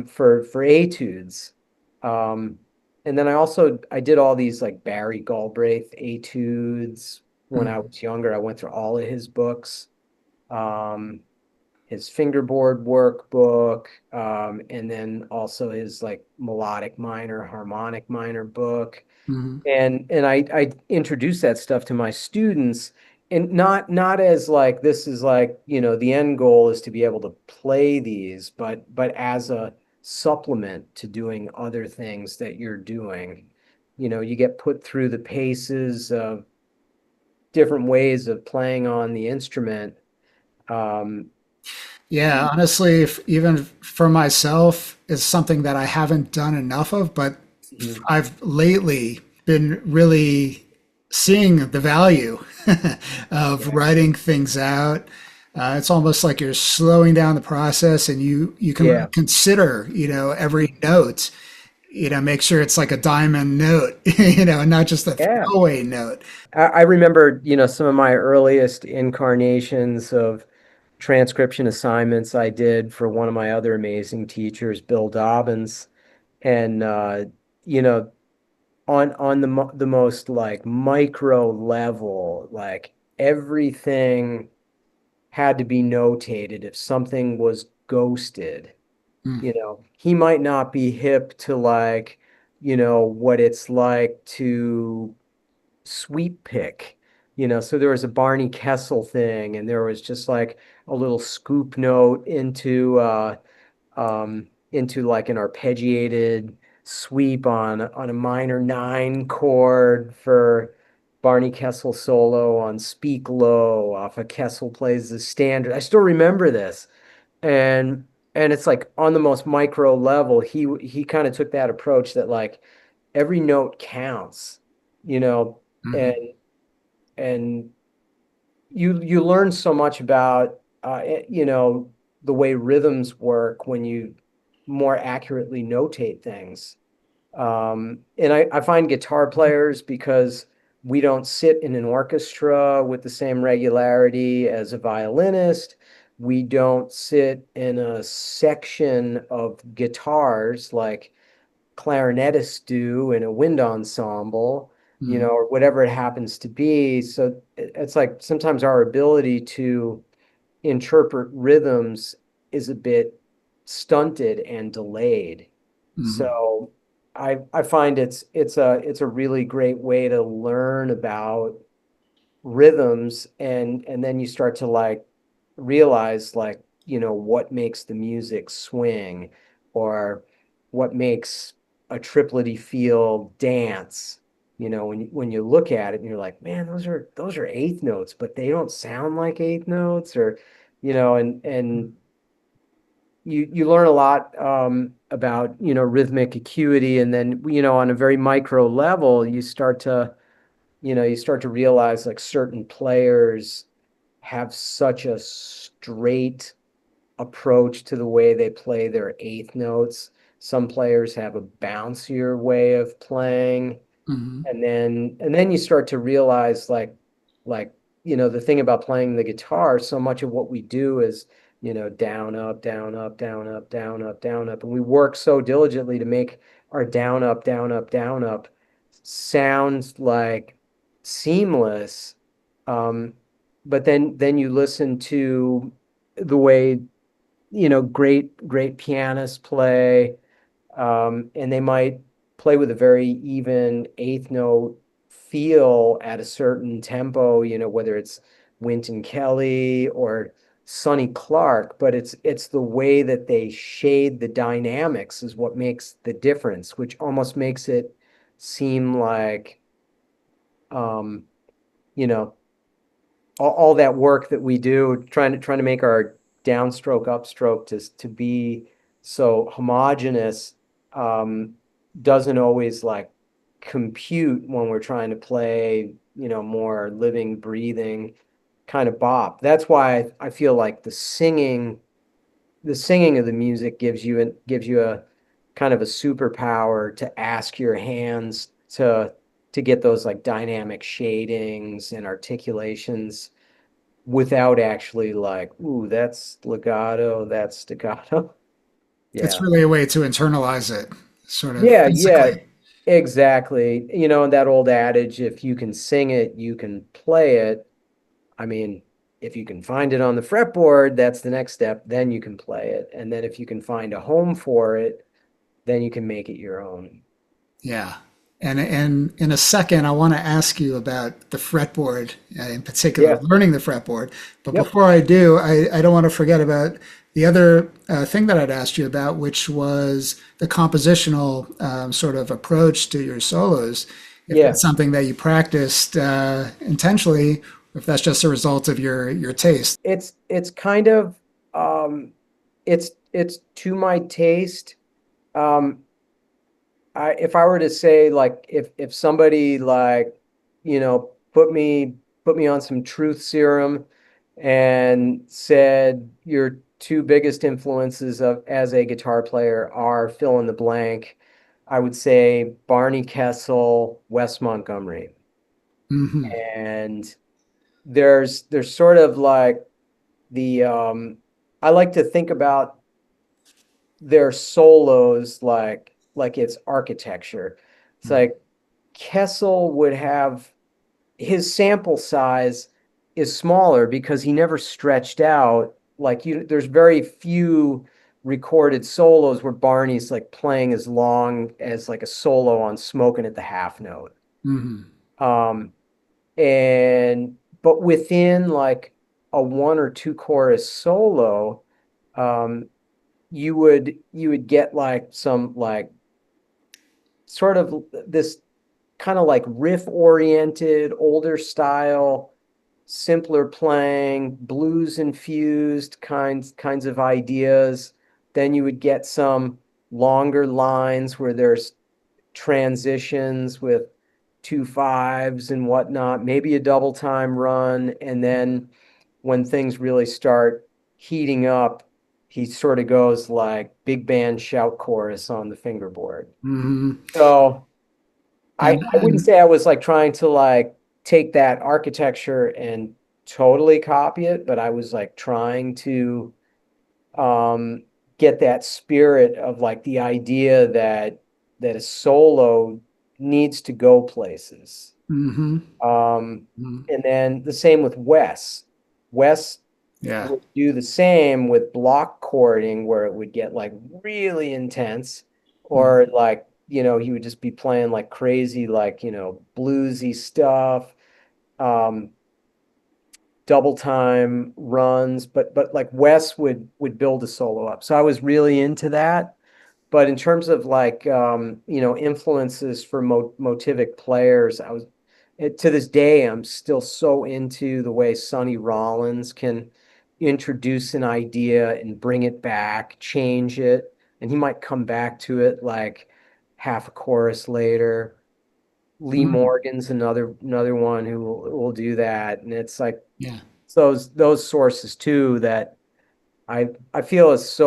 for etudes. Um, and then I did all these like Barry Galbraith etudes when I mhm, was younger. I went through all of his books, um, his fingerboard workbook, and then also his like melodic minor, harmonic minor book. mhm. And I introduce that stuff to my students, and not as like this is like, the end goal is to be able to play these, but as a supplement to doing other things that you're doing. You get put through the paces of different ways of playing on the instrument. Um, Yeah, honestly, even for myself, is something that I haven't done enough of, but mhm. I've lately been really seeing the value of Yeah, writing things out. It's almost like you're slowing down the process, and you can really yeah, consider, every note, make sure it's like a diamond note, and not just a yeah. throwaway note. I remember, some of my earliest incarnations of transcription assignments I did for one of my other amazing teachers, Bill Dobbins. And you know, on the most like micro level, like everything had to be notated if something was ghosted. Mm, He might not be hip to like, what it's like to sweep pick. So there was a Barney Kessel thing, and there was just like a little scoop note into like an arpeggiated sweep on a minor nine chord for Barney Kessel solo on Speak Low off of Kessel Plays the Standard. I still remember this. And it's like on the most micro level, he kind of took that approach that like every note counts, you know, Hmm. and and you learn so much about the way rhythms work when you more accurately notate things. And I find guitar players, because we don't sit in an orchestra with the same regularity as a violinist. We don't sit in a section of guitars like clarinetists do in a wind ensemble, Hmm. or whatever it happens to be. So it's like sometimes our ability to interpret rhythms is a bit stunted and delayed. Hmm. So I find it's a really great way to learn about rhythms, and then you start to like realize like what makes the music swing, or what makes a triplety feel dance, when you look at it and you're like, man, those are eighth notes, but they don't sound like eighth notes, or and you learn a lot about rhythmic acuity, and then on a very micro level you start to realize like certain players have such a straight approach to the way they play their eighth notes. Some players have a bouncier way of playing. Hmm. And then you start to realize like the thing about playing the guitar, so much of what we do is down up down up down up down up down up, and we work so diligently to make our down up down up down up sounds like seamless. um but then you listen to the way great pianists play, and they might play with a very even eighth note feel at a certain tempo, whether it's Wynton Kelly or Sonny Clark, but it's the way that they shade the dynamics is what makes the difference, which almost makes it seem like um, you know, all that work that we do trying to make our downstroke upstroke to be so homogeneous, um, doesn't always like compute when we're trying to play more living breathing kind of bop. That's why I feel like the singing of the music gives you a kind of a superpower to ask your hands to get those like dynamic shadings and articulations without actually like, ooh, that's legato, that's staccato. It's Yeah. really a way to internalize it, sort of Yeah, yeah, physically. exactly. And that old adage, if you can sing it, you can play it. I mean, if you can find it on the fretboard, that's the next step. Then you can play it. And then if you can find a home for it, then you can make it your own. Yeah. And in a second, I want to ask you about the fretboard, in particular, Yeah. learning the fretboard. But Yep. before I do, I don't want to forget about the other thing that I'd asked you about, which was the compositional sort of approach to your solos. If Yeah. that's something that you practiced intentionally, or if that's just a result of your taste. It's kind of it's to my taste. Um, if I were to say like if somebody like put me on some truth serum and said your two biggest influences of as a guitar player are fill in the blank, I would say Barney Kessel, Wes Montgomery. Hmm. And there's sort of like the I like to think about their solos like it's architecture. It's like Kessel would have his sample size is smaller because he never stretched out. Like there's very few recorded solos where Barney's like playing as long as like a solo on Smoking at the Half Note. Hmm. Um, and but within like a one or two chorus solo, um, you would get like some like sort of this kind of like riff oriented, older style, simpler playing, blues infused kinds of ideas. Then you would get some longer lines where there's transitions with 2/5s and whatnot, maybe a double time run. And then when things really start heating up, he sort of goes like big band shout chorus on the fingerboard. Hmm. So And I wouldn't say I was like trying to like take that architecture and totally copy it, but I was like trying to um, get that spirit of like the idea that a solo needs to go places. hmm Um, hmm and then the same with Wes. Wes Yeah. would do the same with block chording where it would get like really intense, Mhm. or like, he would just be playing like crazy, like, bluesy stuff. Um, Double time runs, but like Wes would build a solo up. So I was really into that. But in terms of like influences for motivic players, to this day I'm still so into the way Sonny Rollins can introduce an idea and bring it back, change it, and he might come back to it like half a chorus later. Lee Mm. Morgan's another one who will do that, and it's like Yeah. it's those sources too that I feel is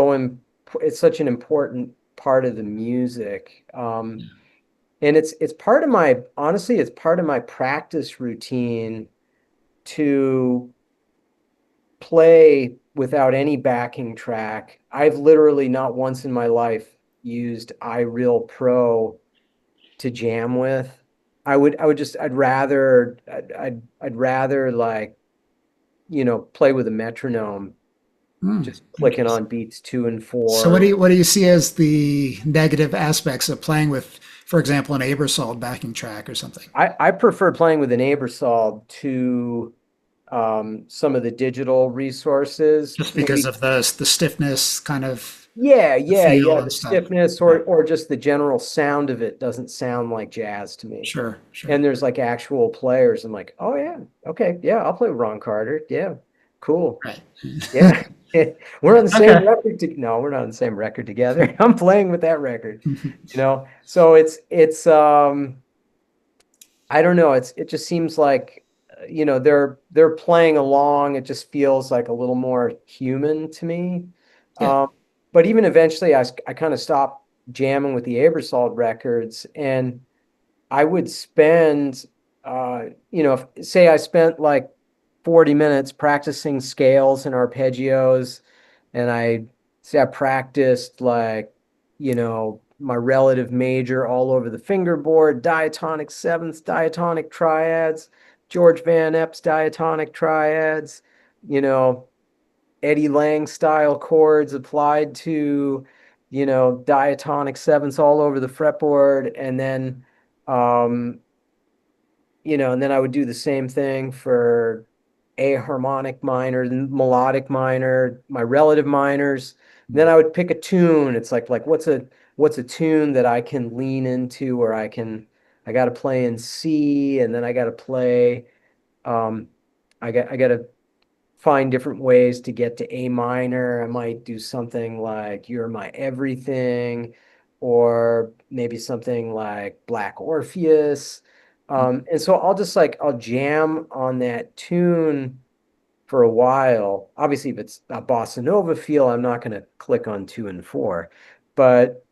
it's such an important part of the music. And it's part of my honestly, it's part of my practice routine to play without any backing track. I've literally not once in my life used iReal Pro to jam with. I'd rather like, play with a metronome, Mm. just clicking Interesting. on beats two and So four. what do you see as the negative aspects of playing with, for example, an Aebersold backing track or something? I prefer playing with an Aebersold to some of the digital resources. Just because Maybe, of the stiffness, kind of the yeah, feel the and stuff. stiffness Yeah. or just the general sound of it doesn't sound like jazz to me. Sure. Sure. And there's like actual players. I'm like, oh yeah, okay, yeah, I'll play with Ron Carter. Yeah, cool. Right. Yeah. We're on the same Okay. record no, we're not on the same record together. I'm playing with that record, So it's I don't know, it just seems like they're playing along. It just feels like a little more human to me. Yeah. Um, but even eventually I kind of stopped jamming with the Aebersold records, and I would spend, say I spent like 40 minutes practicing scales and arpeggios, and I practiced like, my relative major all over the fingerboard, diatonic sevenths, diatonic triads, George Van Epp's diatonic triads, you know, Eddie Lang style chords applied to, diatonic sevenths all over the fretboard, um, and then I would do the same thing for a harmonic minor, melodic minor, my relative minors. Then I would pick a tune. It's like what's a tune that I can lean into, or I got to play in C, and then I got to play um I got to find different ways to get to A minor. I might do something like You're My Everything, or maybe something like Black Orpheus. And so I'll jam on that tune for a while. Obviously, if it's a bossa nova feel, I'm not going to click on two and four, but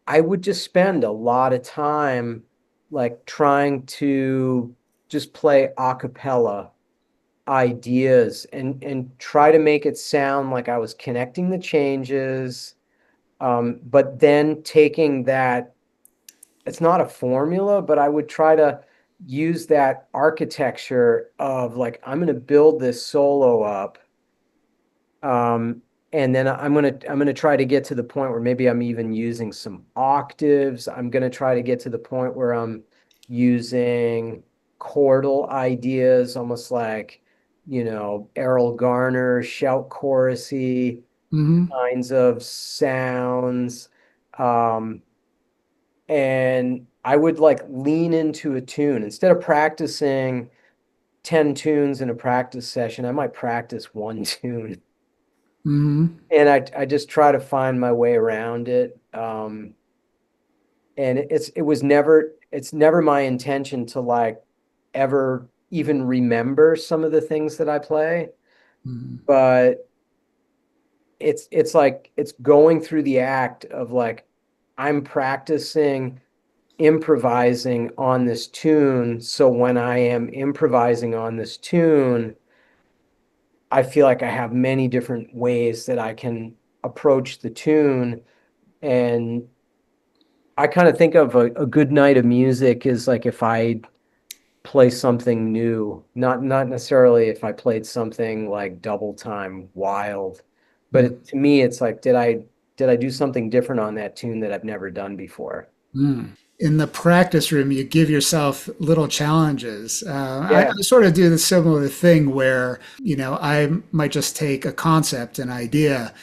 I would just spend a lot of time like trying to just play a cappella ideas and try to make it sound like I was connecting the changes, but then taking that, it's not a formula, but I would try to use that architecture of like, I'm going to build this solo up, um, and then I'm gonna try to get to the point where maybe I'm even using some octaves. I'm gonna try to get to the point where I'm using chordal ideas, almost like, Errol Garner, shout chorusy Hmm. kinds of sounds. Um, and I would like lean into a tune instead of practicing 10 tunes in a practice session. I might practice one tune Hmm. and I just try to find my way around it. And it's never my intention to like ever even remember some of the things that I play, Hmm. but it's like it's going through the act of like I'm practicing improvising on this tune. So when I am improvising on this tune, I feel like I have many different ways that I can approach the tune. And I kind of think of a good night of music is like if I play something new, not necessarily if I played something like double time wild, but to me it's like did I do something different on that tune that I've never done before? Mm. In the practice room, you give yourself little challenges. Yeah, I sort of do the similar thing where, I might just take a concept, an idea,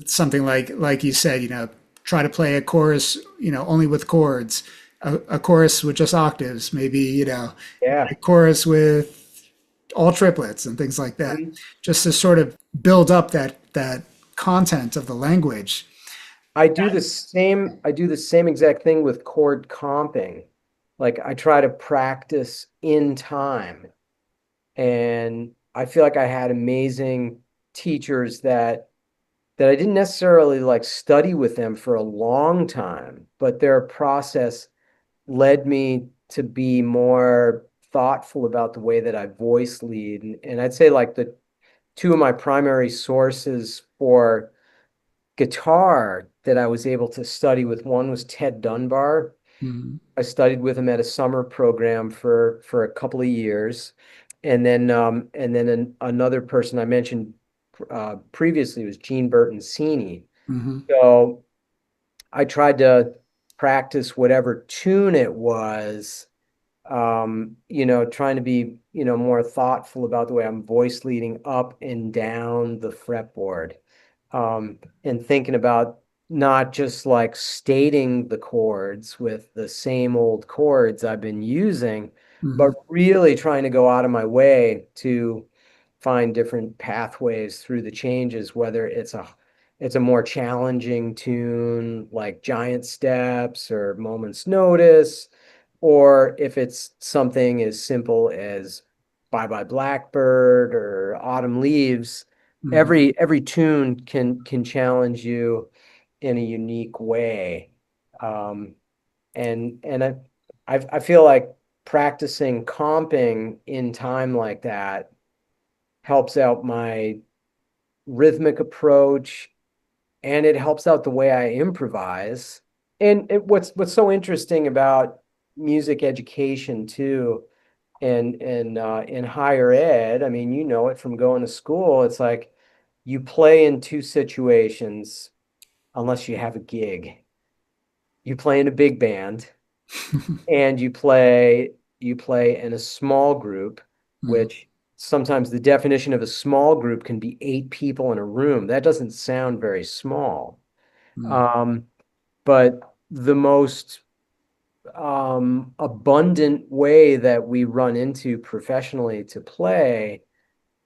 something like you said, try to play a chorus, only with chords, a chorus with just octaves, maybe, yeah. a chorus with all triplets and things like that, Mhm. just to sort of build up that content of the language. I do the same exact thing with chord comping. Like I try to practice in time. And I feel like I had amazing teachers that I didn't necessarily like study with them for a long time, but their process led me to be more thoughtful about the way that I voice lead. And I'd say like the two of my primary sources for guitar that I was able to study with, one was Ted Dunbar. Mhm. I studied with him at a summer program for a couple of years. And then another person I mentioned previously was Gene Bertoncini. Mhm. So I tried to practice whatever tune it was, trying to be, more thoughtful about the way I'm voice leading up and down the fretboard, and thinking about not just like stating the chords with the same old chords I've been using, but Mhm. really trying to go out of my way to find different pathways through the changes, whether it's a more challenging tune like Giant Steps or Moment's Notice, or if it's something as simple as Bye Bye Blackbird or Autumn Leaves. Mhm. Every tune can challenge you in a unique way. Um, and I feel like practicing comping in time like that helps out my rhythmic approach, and it helps out the way I improvise. And what's so interesting about music education too, and in higher ed, I mean, you know it from going to school. It's like you play in two situations unless you have a gig. You play in a big band and you play in a small group, Mhm. which sometimes the definition of a small group can be 8 people in a room. That doesn't sound very small. Mhm. Um, but the most abundant way that we run into professionally to play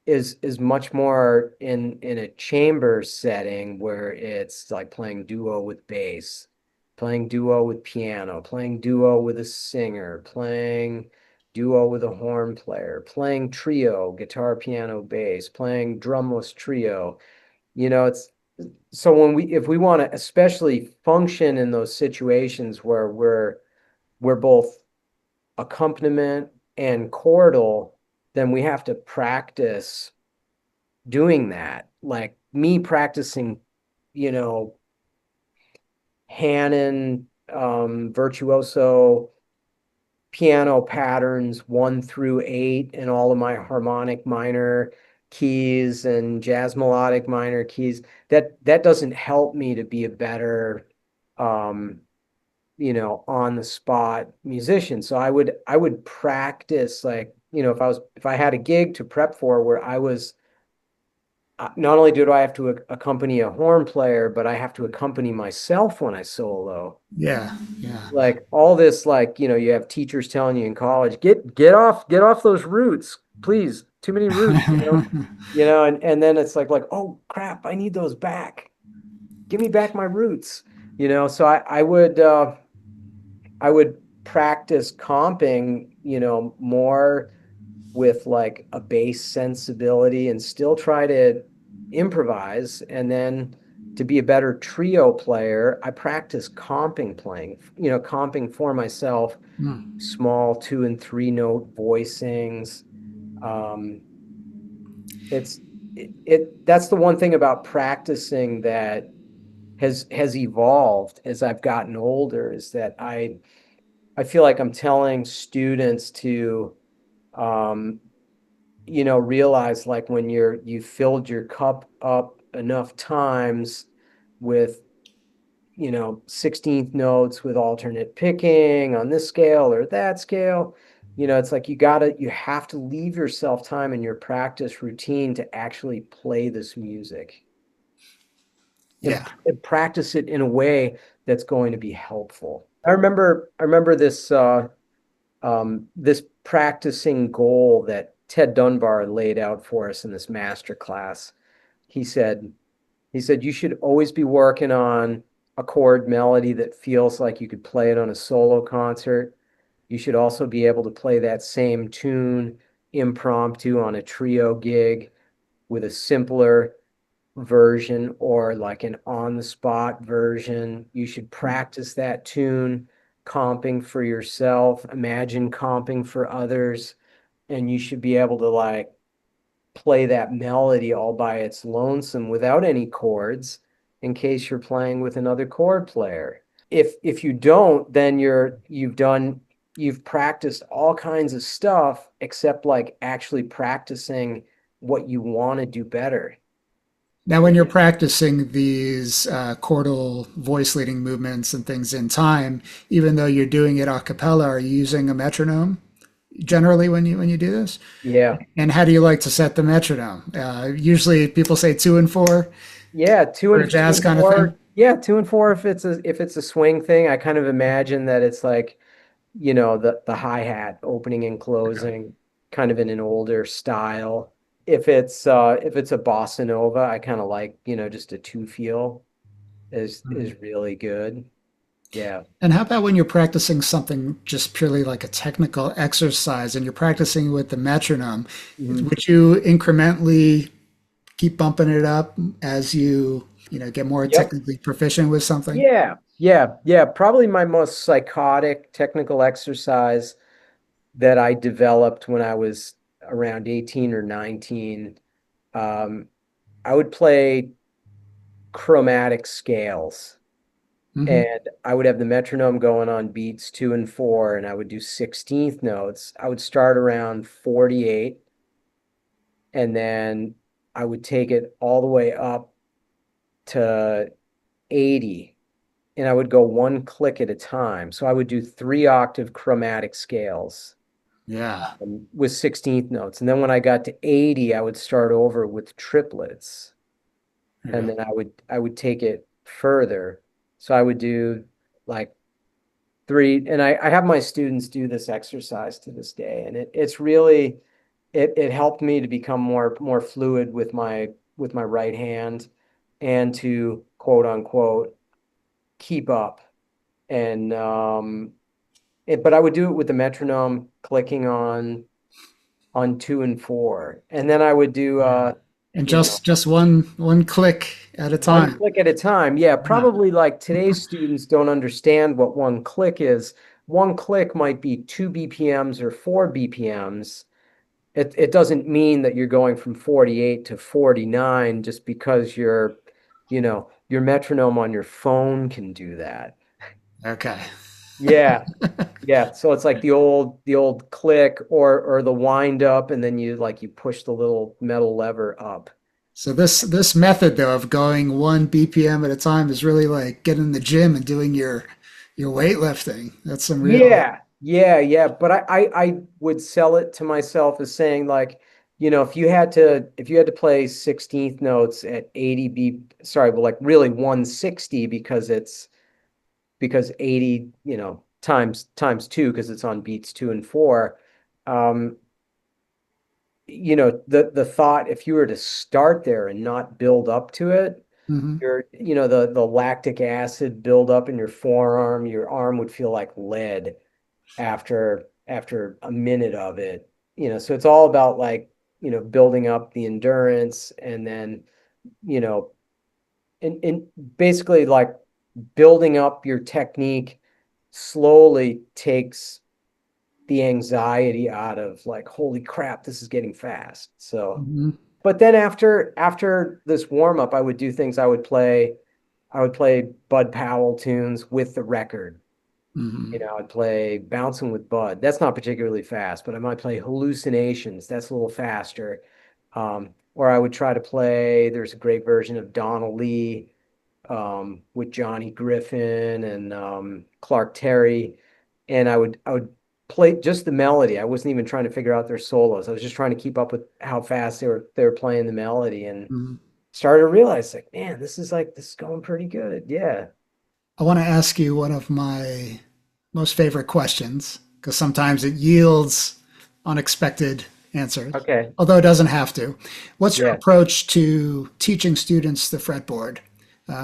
is much more in a chamber setting where it's like playing duo with bass, playing duo with piano, playing duo with a singer, playing duo with a horn player, playing trio, guitar, piano, bass, playing drumless trio. It's so when we if we want to especially function in those situations where we're both accompaniment and chordal, then we have to practice doing that. Like me practicing, you know, Hanon, virtuoso piano patterns 1 through 8 and all of my harmonic minor keys and jazz melodic minor keys. That doesn't help me to be a better um, on the spot musician. So I would practice like, if I had a gig to prep for where I was not only do I have to accompany a horn player, but I have to accompany myself when I solo. Yeah, yeah. Like all this, like, you have teachers telling you in college, get off those roots, please. Too many roots, and then it's like, oh crap, I need those back. Give me back my roots. So I would practice comping, more with like a bass sensibility and still try to improvise. And then to be a better trio player, I practice comping playing, comping for myself, Hmm. small 2 and 3 note voicings. Um, that's the one thing about practicing that has evolved as I've gotten older, is that I feel like I'm telling students to um, realize, like, when you filled your cup up enough times with 16th notes with alternate picking on this scale or that scale, it's like you have to leave yourself time in your practice routine to actually play this music and, Yeah. and practice it in a way that's going to be helpful. I remember this practicing goal that Ted Dunbar laid out for us in this master class. He said, you should always be working on a chord melody that feels like you could play it on a solo concert. You should also be able to play that same tune impromptu on a trio gig with a simpler version or like an on-the-spot version. You should practice that tune, comping for yourself, imagine comping for others, and you should be able to like play that melody all by its lonesome without any chords in case you're playing with another chord player. If you don't, then you've practiced all kinds of stuff except like actually practicing what you want to do better. Now, when you're practicing these chordal voice leading movements and things in time, even though you're doing it a cappella, are you using a metronome generally when you do this? Yeah. And how do you like to set the metronome? Usually, people say 2 and 4 Yeah, two for and a two jazz and kind of thing. four. Yeah, 2 and 4 if it's a swing thing. I kind of imagine that it's like, the hi-hat opening and Okay. closing, kind of in an older style. If it's a bossa nova, I kind of like, just a two feel is Mhm. really good. Yeah. And how about when you're practicing something just purely like a technical exercise and you're practicing with the metronome? Mhm. Would you incrementally keep bumping it up as you get more Yep. technically proficient with something? Yeah. Yeah. Yeah. Probably my most psychotic technical exercise that I developed when I was around 18 or 19. Um, I would play chromatic scales, Hmm. and I would have the metronome going on beats 2 and 4, and I would do 16th notes. I would start around 48, and then I would take it all the way up to 80, and I would go one click at a time. So I would do 3 octave chromatic scales Yeah. with 16th notes. And then when I got to 80, I would start over with triplets. There you And go. then I would take it further. So I would do like three, and I have my students do this exercise to this day, and it's really it helped me to become more fluid with my right hand, and to quote unquote keep up. And but I would do it with the metronome clicking on 2 and 4, and then I would do Yeah. And you know just one click at a one time. click at a time. Yeah, Yeah. probably like today's students don't understand what one click is. One click might be 2 BPMs or 4 BPMs. It doesn't mean that you're going from 48 to 49 just because your metronome on your phone can do that. Okay. Yeah, yeah. So it's like the old click or the wind up, and then you push the little metal lever up. So this method though of going 1 BPM at a time is really like getting in the gym and doing your weightlifting. That's some real. Yeah, yeah, yeah. But I would sell it to myself as saying, like, if you had to play 16th notes at 80 sorry, but like really 160 because 80, times two because it's on beats 2 and 4. Um, the thought if you were to start there and not build up to it, Hmm. the lactic acid build up in your forearm, your arm would feel like lead after a minute of it. So it's all about like, building up the endurance and then, you know, and basically like building up your technique slowly takes the anxiety out of like, holy crap, this is getting fast. So, Hmm. but then after this warm up, I would do things. I would play Bud Powell tunes with the record. Hmm. I'd play Bouncing with Bud. That's not particularly fast, but I might play Hallucinations. That's a little faster. Or I would try to play, there's a great version of Donna Lee with Johnny Griffin and Clark Terry. And I would play just the melody. I wasn't even trying to figure out their solos. I was just trying to keep up with how fast they were playing the melody and Hmm. started to realize like, man, this is going pretty good. Yeah. I want to ask you one of my most favorite questions because sometimes it yields unexpected answers, Okay. although it doesn't have to. What's your Yeah. approach to teaching students the fretboard?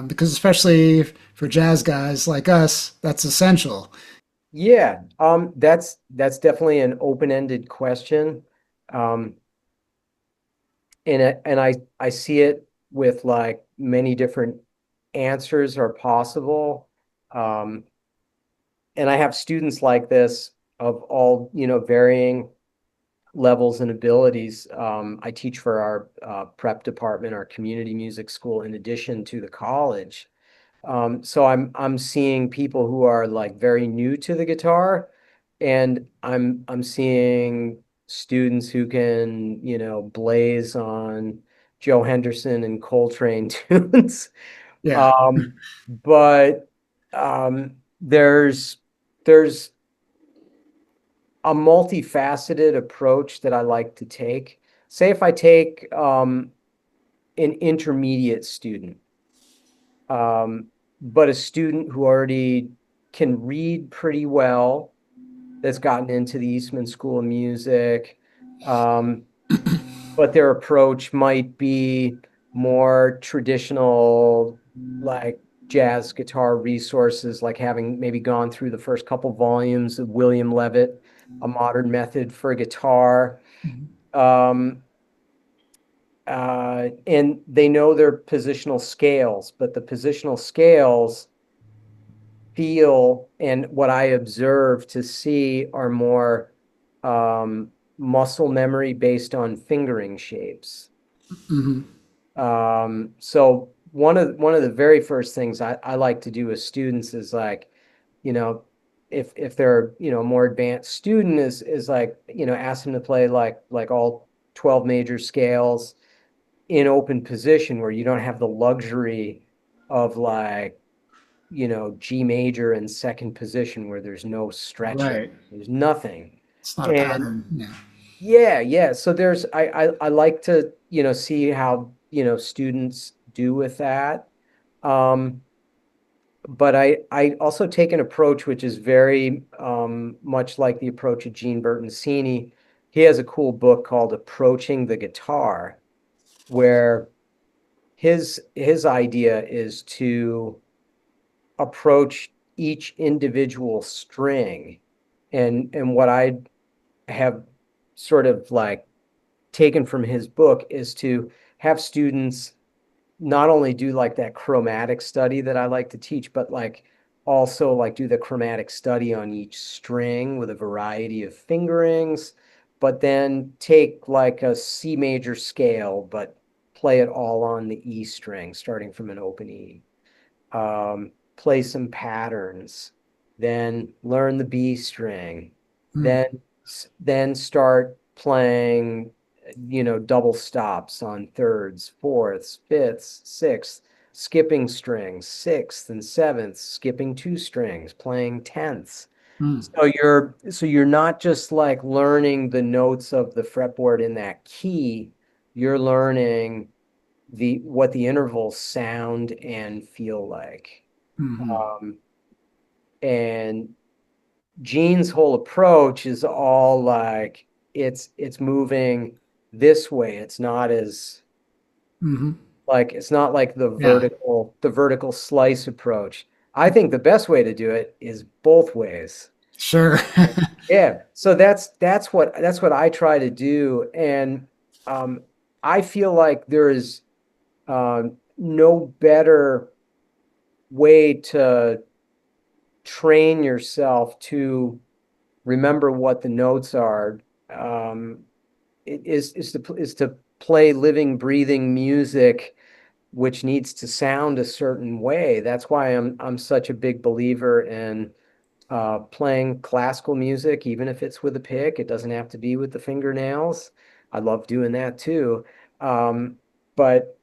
Because especially for jazz guys like us, that's essential. Yeah, that's definitely an open-ended question. Um, and I see it with like many different answers are possible. Um, and I have students like this of all, varying levels and abilities. I teach for our prep department, our community music school, in addition to the college. So I'm seeing people who are like very new to the guitar, and I'm seeing students who can, blaze on Joe Henderson and Coltrane tunes. Yeah. But there's a multifaceted approach that I like to take. Say if I take an intermediate student, um, but a student who already can read pretty well, that's gotten into the Eastman School of Music, um, but their approach might be more traditional, like jazz guitar resources, like having maybe gone through the first couple volumes of William Levitt, A Modern Method for Guitar. Um, and they know their positional scales, but the positional scales feel and what I observe to see are more muscle memory based on fingering shapes. Hmm. So one of the very first things I like to do with students is like, you know, if they're, a more advanced student is like, ask them to play like all 12 major scales in open position where you don't have the luxury of like, G major in second position where there's no stretching, Right. there's nothing. It's not a And pattern. Yeah. yeah, yeah. So I like to, see how, students do with that. Um, but I also take an approach which is very much like the approach of Gene Bertoncini. He has a cool book called Approaching the Guitar, where his idea is to approach each individual string. And what I have sort of like taken from his book is to have students not only do like that chromatic study that I like to teach, but like also like do the chromatic study on each string with a variety of fingerings, but then take like a C major scale, but play it all on the E string, starting from an open E. Play some patterns, then learn the B string, Mm. then start playing, double stops on thirds, fourths, fifths, sixths, skipping strings, sixth and seventh, skipping two strings, playing tenths. Mm, So you're not just like learning the notes of the fretboard in that key, you're learning the what the intervals sound and feel like. hmm Um, and Gene's whole approach is all like it's moving this way. hmm It's not like the Yeah, vertical slice approach. I think the best way to do it is both ways. sure. Yeah, so that's what I try to do, and um, I feel like there is no better way to train yourself to remember what the notes are. Is to play living, breathing music, which needs to sound a certain way. That's why I'm such a big believer in playing classical music, even if it's with a pick. It doesn't have to be with the fingernails. I love doing that too. But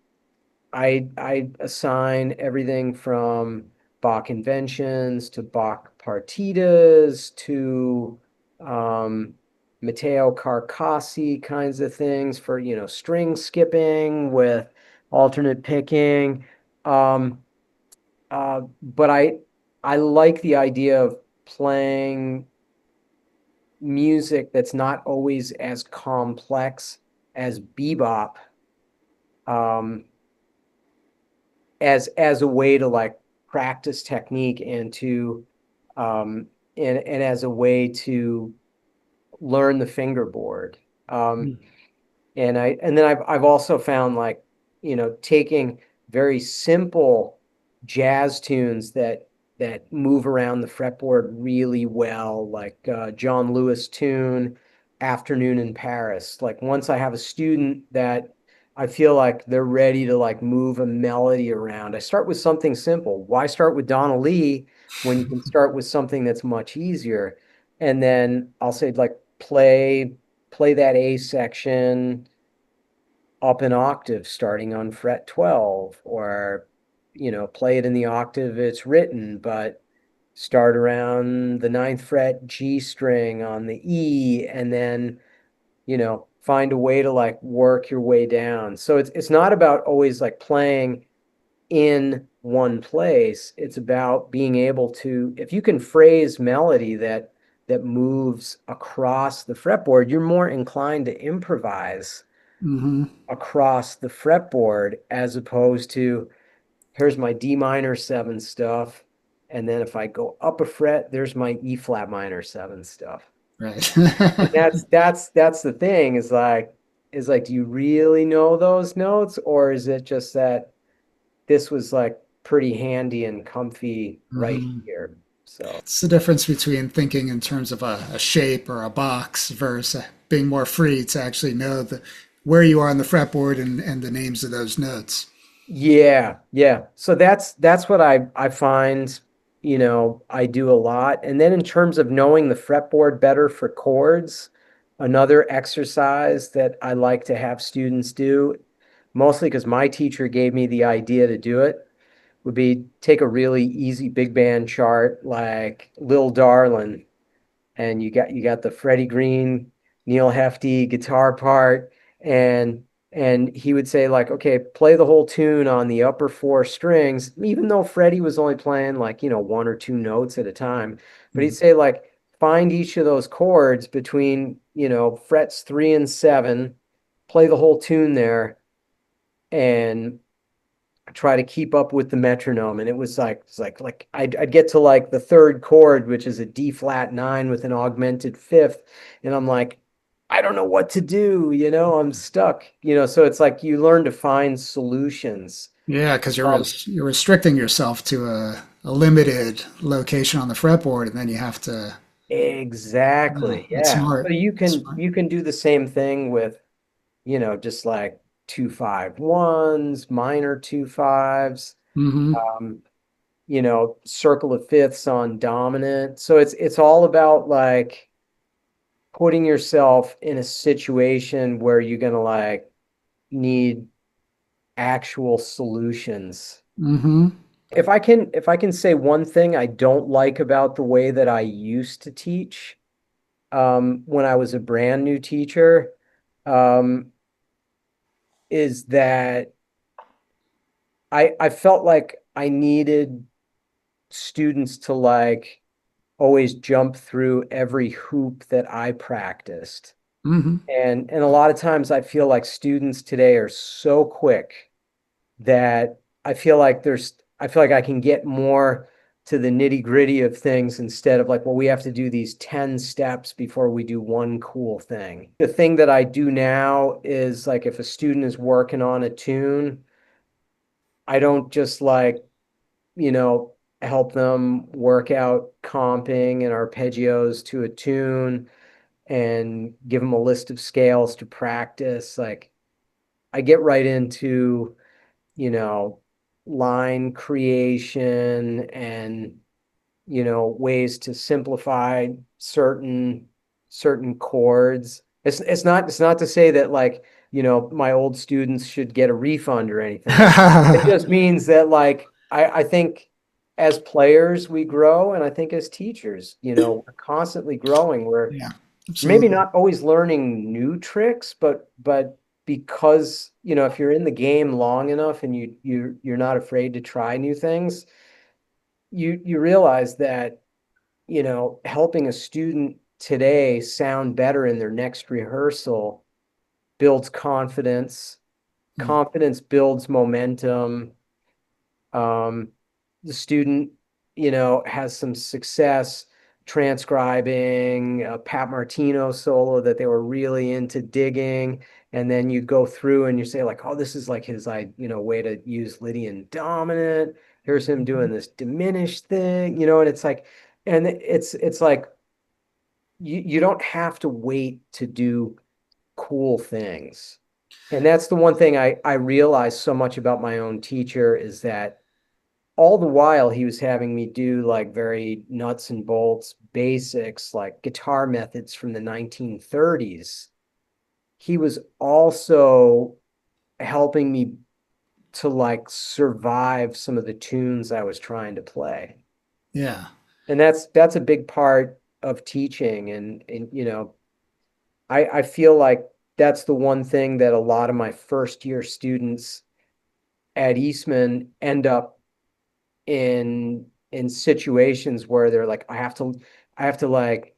I assign everything from Bach inventions to Bach partitas to um, Matteo Carcassi kinds of things for, string skipping with alternate picking. Um, but I like the idea of playing music that's not always as complex as bebop, um, as a way to like practice technique and to and as a way to learn the fingerboard. Um, and then I've also found like, taking very simple jazz tunes that move around the fretboard really well, like John Lewis tune, Afternoon in Paris. Like once I have a student that I feel like they're ready to like move a melody around, I start with something simple. Why start with Donna Lee when you can start with something that's much easier? And then I'll say like play that A section up an octave starting on fret 12, or play it in the octave it's written, but start around the ninth fret G string on the E, and then find a way to like work your way down. So it's not about always like playing in one place. It's about being able to, if you can phrase melody that moves across the fretboard, you're more inclined to improvise hmm across the fretboard, as opposed to here's my D minor 7 stuff, and then if I go up a fret, there's my E flat minor 7 stuff. Right. And that's the thing, is like, do you really know those notes, or is it just that this was like pretty handy and comfy right hmm here? So It's the difference between thinking in terms of a shape or a box versus being more free to actually know where you are on the fretboard and the names of those notes. yeah, yeah. So that's what I find, I do a lot. And then in terms of knowing the fretboard better for chords, another exercise that I like to have students do, mostly because my teacher gave me the idea to do it, would be take a really easy big band chart like Lil Darlin', and you got the Freddie Green, Neil Hefti guitar part, and he would say like, okay, play the whole tune on the upper four strings, even though Freddie was only playing like, one or two notes at a time. But he'd Mhm. say like, find each of those chords between, frets 3 and 7, play the whole tune there, and try to keep up with the metronome. And it's like I'd get to like the third chord, which is a D flat 9 with an augmented fifth, and I'm like, I don't know what to do, I'm stuck, so it's like you learn to find solutions. Yeah, because um you're restricting yourself to a limited location on the fretboard, and then you have to. exactly, It's yeah, so smart. you It's can smart. you can do the same thing with, just like 2 5 1s, minor 2 5s, hmm um circle of fifths on dominant. So it's all about like putting yourself in a situation where you're gonna like need actual solutions. hmm If I can say one thing I don't like about the way that I used to teach, when I was a brand new teacher, um, is that I felt like I needed students to like always jump through every hoop that I practiced. Hmm. And a lot of times I feel like students today are so quick that I feel like I can get more to the nitty-gritty of things instead of like, well, we have to do these 10 steps before we do one cool thing. The thing that I do now is like if a student is working on a tune, I don't just like, you know, help them work out comping and arpeggios to a tune and give them a list of scales to practice. Like I get right into, you know, line creation and, you know, ways to simplify certain chords. It's not to say that like, you know, my old students should get a refund or anything. It just means that like I think as players we grow, and I think as teachers, you know, we're constantly growing. We're Yeah, maybe absolutely. not always learning new tricks, but because, you know, if you're in the game long enough and you're not afraid to try new things, you realize that, you know, helping a student today sound better in their next rehearsal builds confidence. Mm. Confidence builds momentum. Um, the student, you know, has some success transcribing a Pat Martino solo that they were really into digging. And then you go through and you say like, oh, this is like his, you know, way to use Lydian dominant. Here's him doing this diminished thing, you know, and it's like, and it's like you don't have to wait to do cool things. And that's the one thing I realized so much about my own teacher is that all the while he was having me do like very nuts and bolts basics like guitar methods from the 1930s. He was also helping me to like survive some of the tunes I was trying to play. Yeah. And that's a big part of teaching. And you know, I feel like that's the one thing that a lot of my first year students at Eastman end up in situations where they're like, I have to like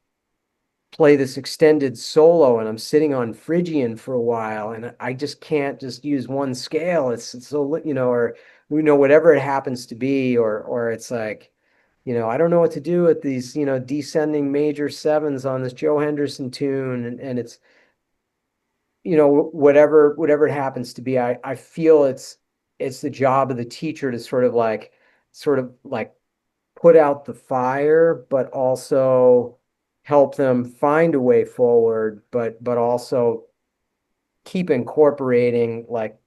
play this extended solo and I'm sitting on Phrygian for a while and I just can't just use one scale. It's so, you know, or you know, whatever it happens to be, or it's like, you know, I don't know what to do with these, you know, descending major sevens on this Joe Henderson tune. And it's, you know, whatever it happens to be, I feel it's the job of the teacher to sort of like put out the fire, but also help them find a way forward, but also keep incorporating like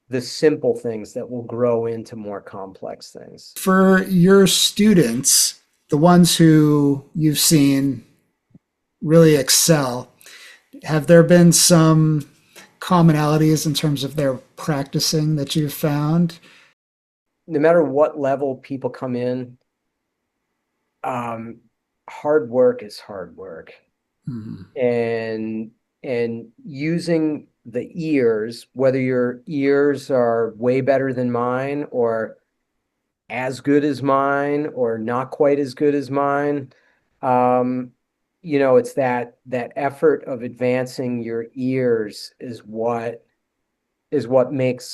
the simple things that will grow into more complex things. For your students, the ones who you've seen really excel, have there been some commonalities in terms of their practicing that you've found? No matter what level people come in, um, hard work is hard work. Hmm. And using the ears, whether your ears are way better than mine or as good as mine or not quite as good as mine. Um, you know, it's that effort of advancing your ears is what makes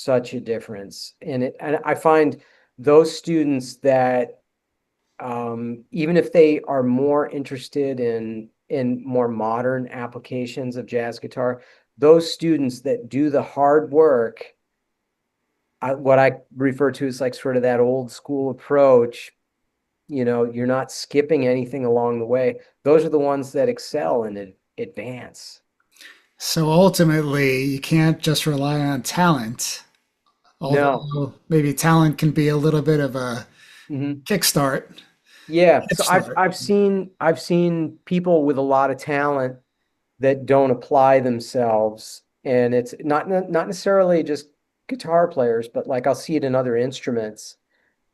such a difference. And I find those students that even if they are more interested in more modern applications of jazz guitar, those students that do the hard work, what I refer to as like sort of that old school approach, you know, you're not skipping anything along the way. Those are the ones that excel and advance. So ultimately, you can't just rely on talent, No. although maybe talent can be a little bit of a Mhm. kickstart, Yeah. head So I've start. I've seen I've seen people with a lot of talent that don't apply themselves, and it's not necessarily just guitar players, but like I'll see it in other instruments.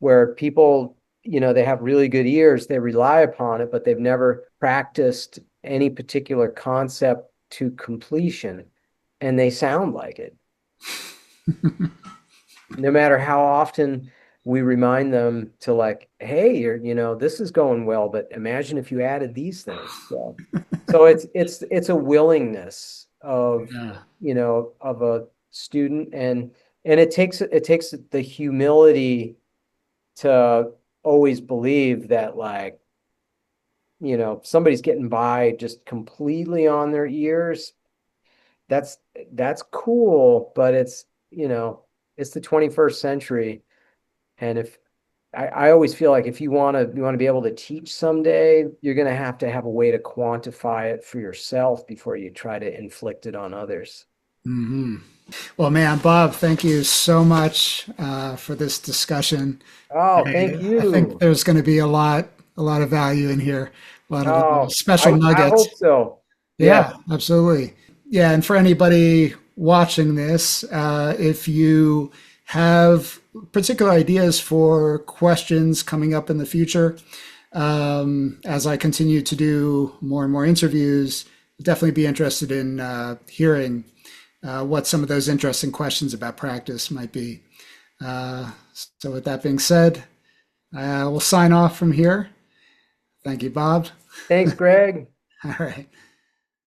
where people, they have really good ears, they rely upon it, but they've never practiced any particular concept to completion, and they sound like it. No matter how often we remind them to like, hey, this is going well, but imagine if you added these things. So it's a willingness of, Yeah. of a student, and it takes the humility to always believe that, like, somebody's getting by just completely on their ears. That's that's cool, but it's the 21st century. And if I always feel like if you want to be able to teach someday, you're going to have a way to quantify it for yourself before you try to inflict it on others. Hmm. Well, man, Bob, thank you so much for this discussion. Oh, thank I think you. there's going to be a lot of value in here, a lot of Oh, special I nuggets. hope so. Yeah. Yeah, absolutely. Yeah, and for anybody watching this, if you have particular ideas for questions coming up in the future, as I continue to do more and more interviews, definitely be interested in hearing what some of those interesting questions about practice might be. Uh, so, with that being said, we'll sign off from here. Thank you, Bob. Thanks, Greg. All right.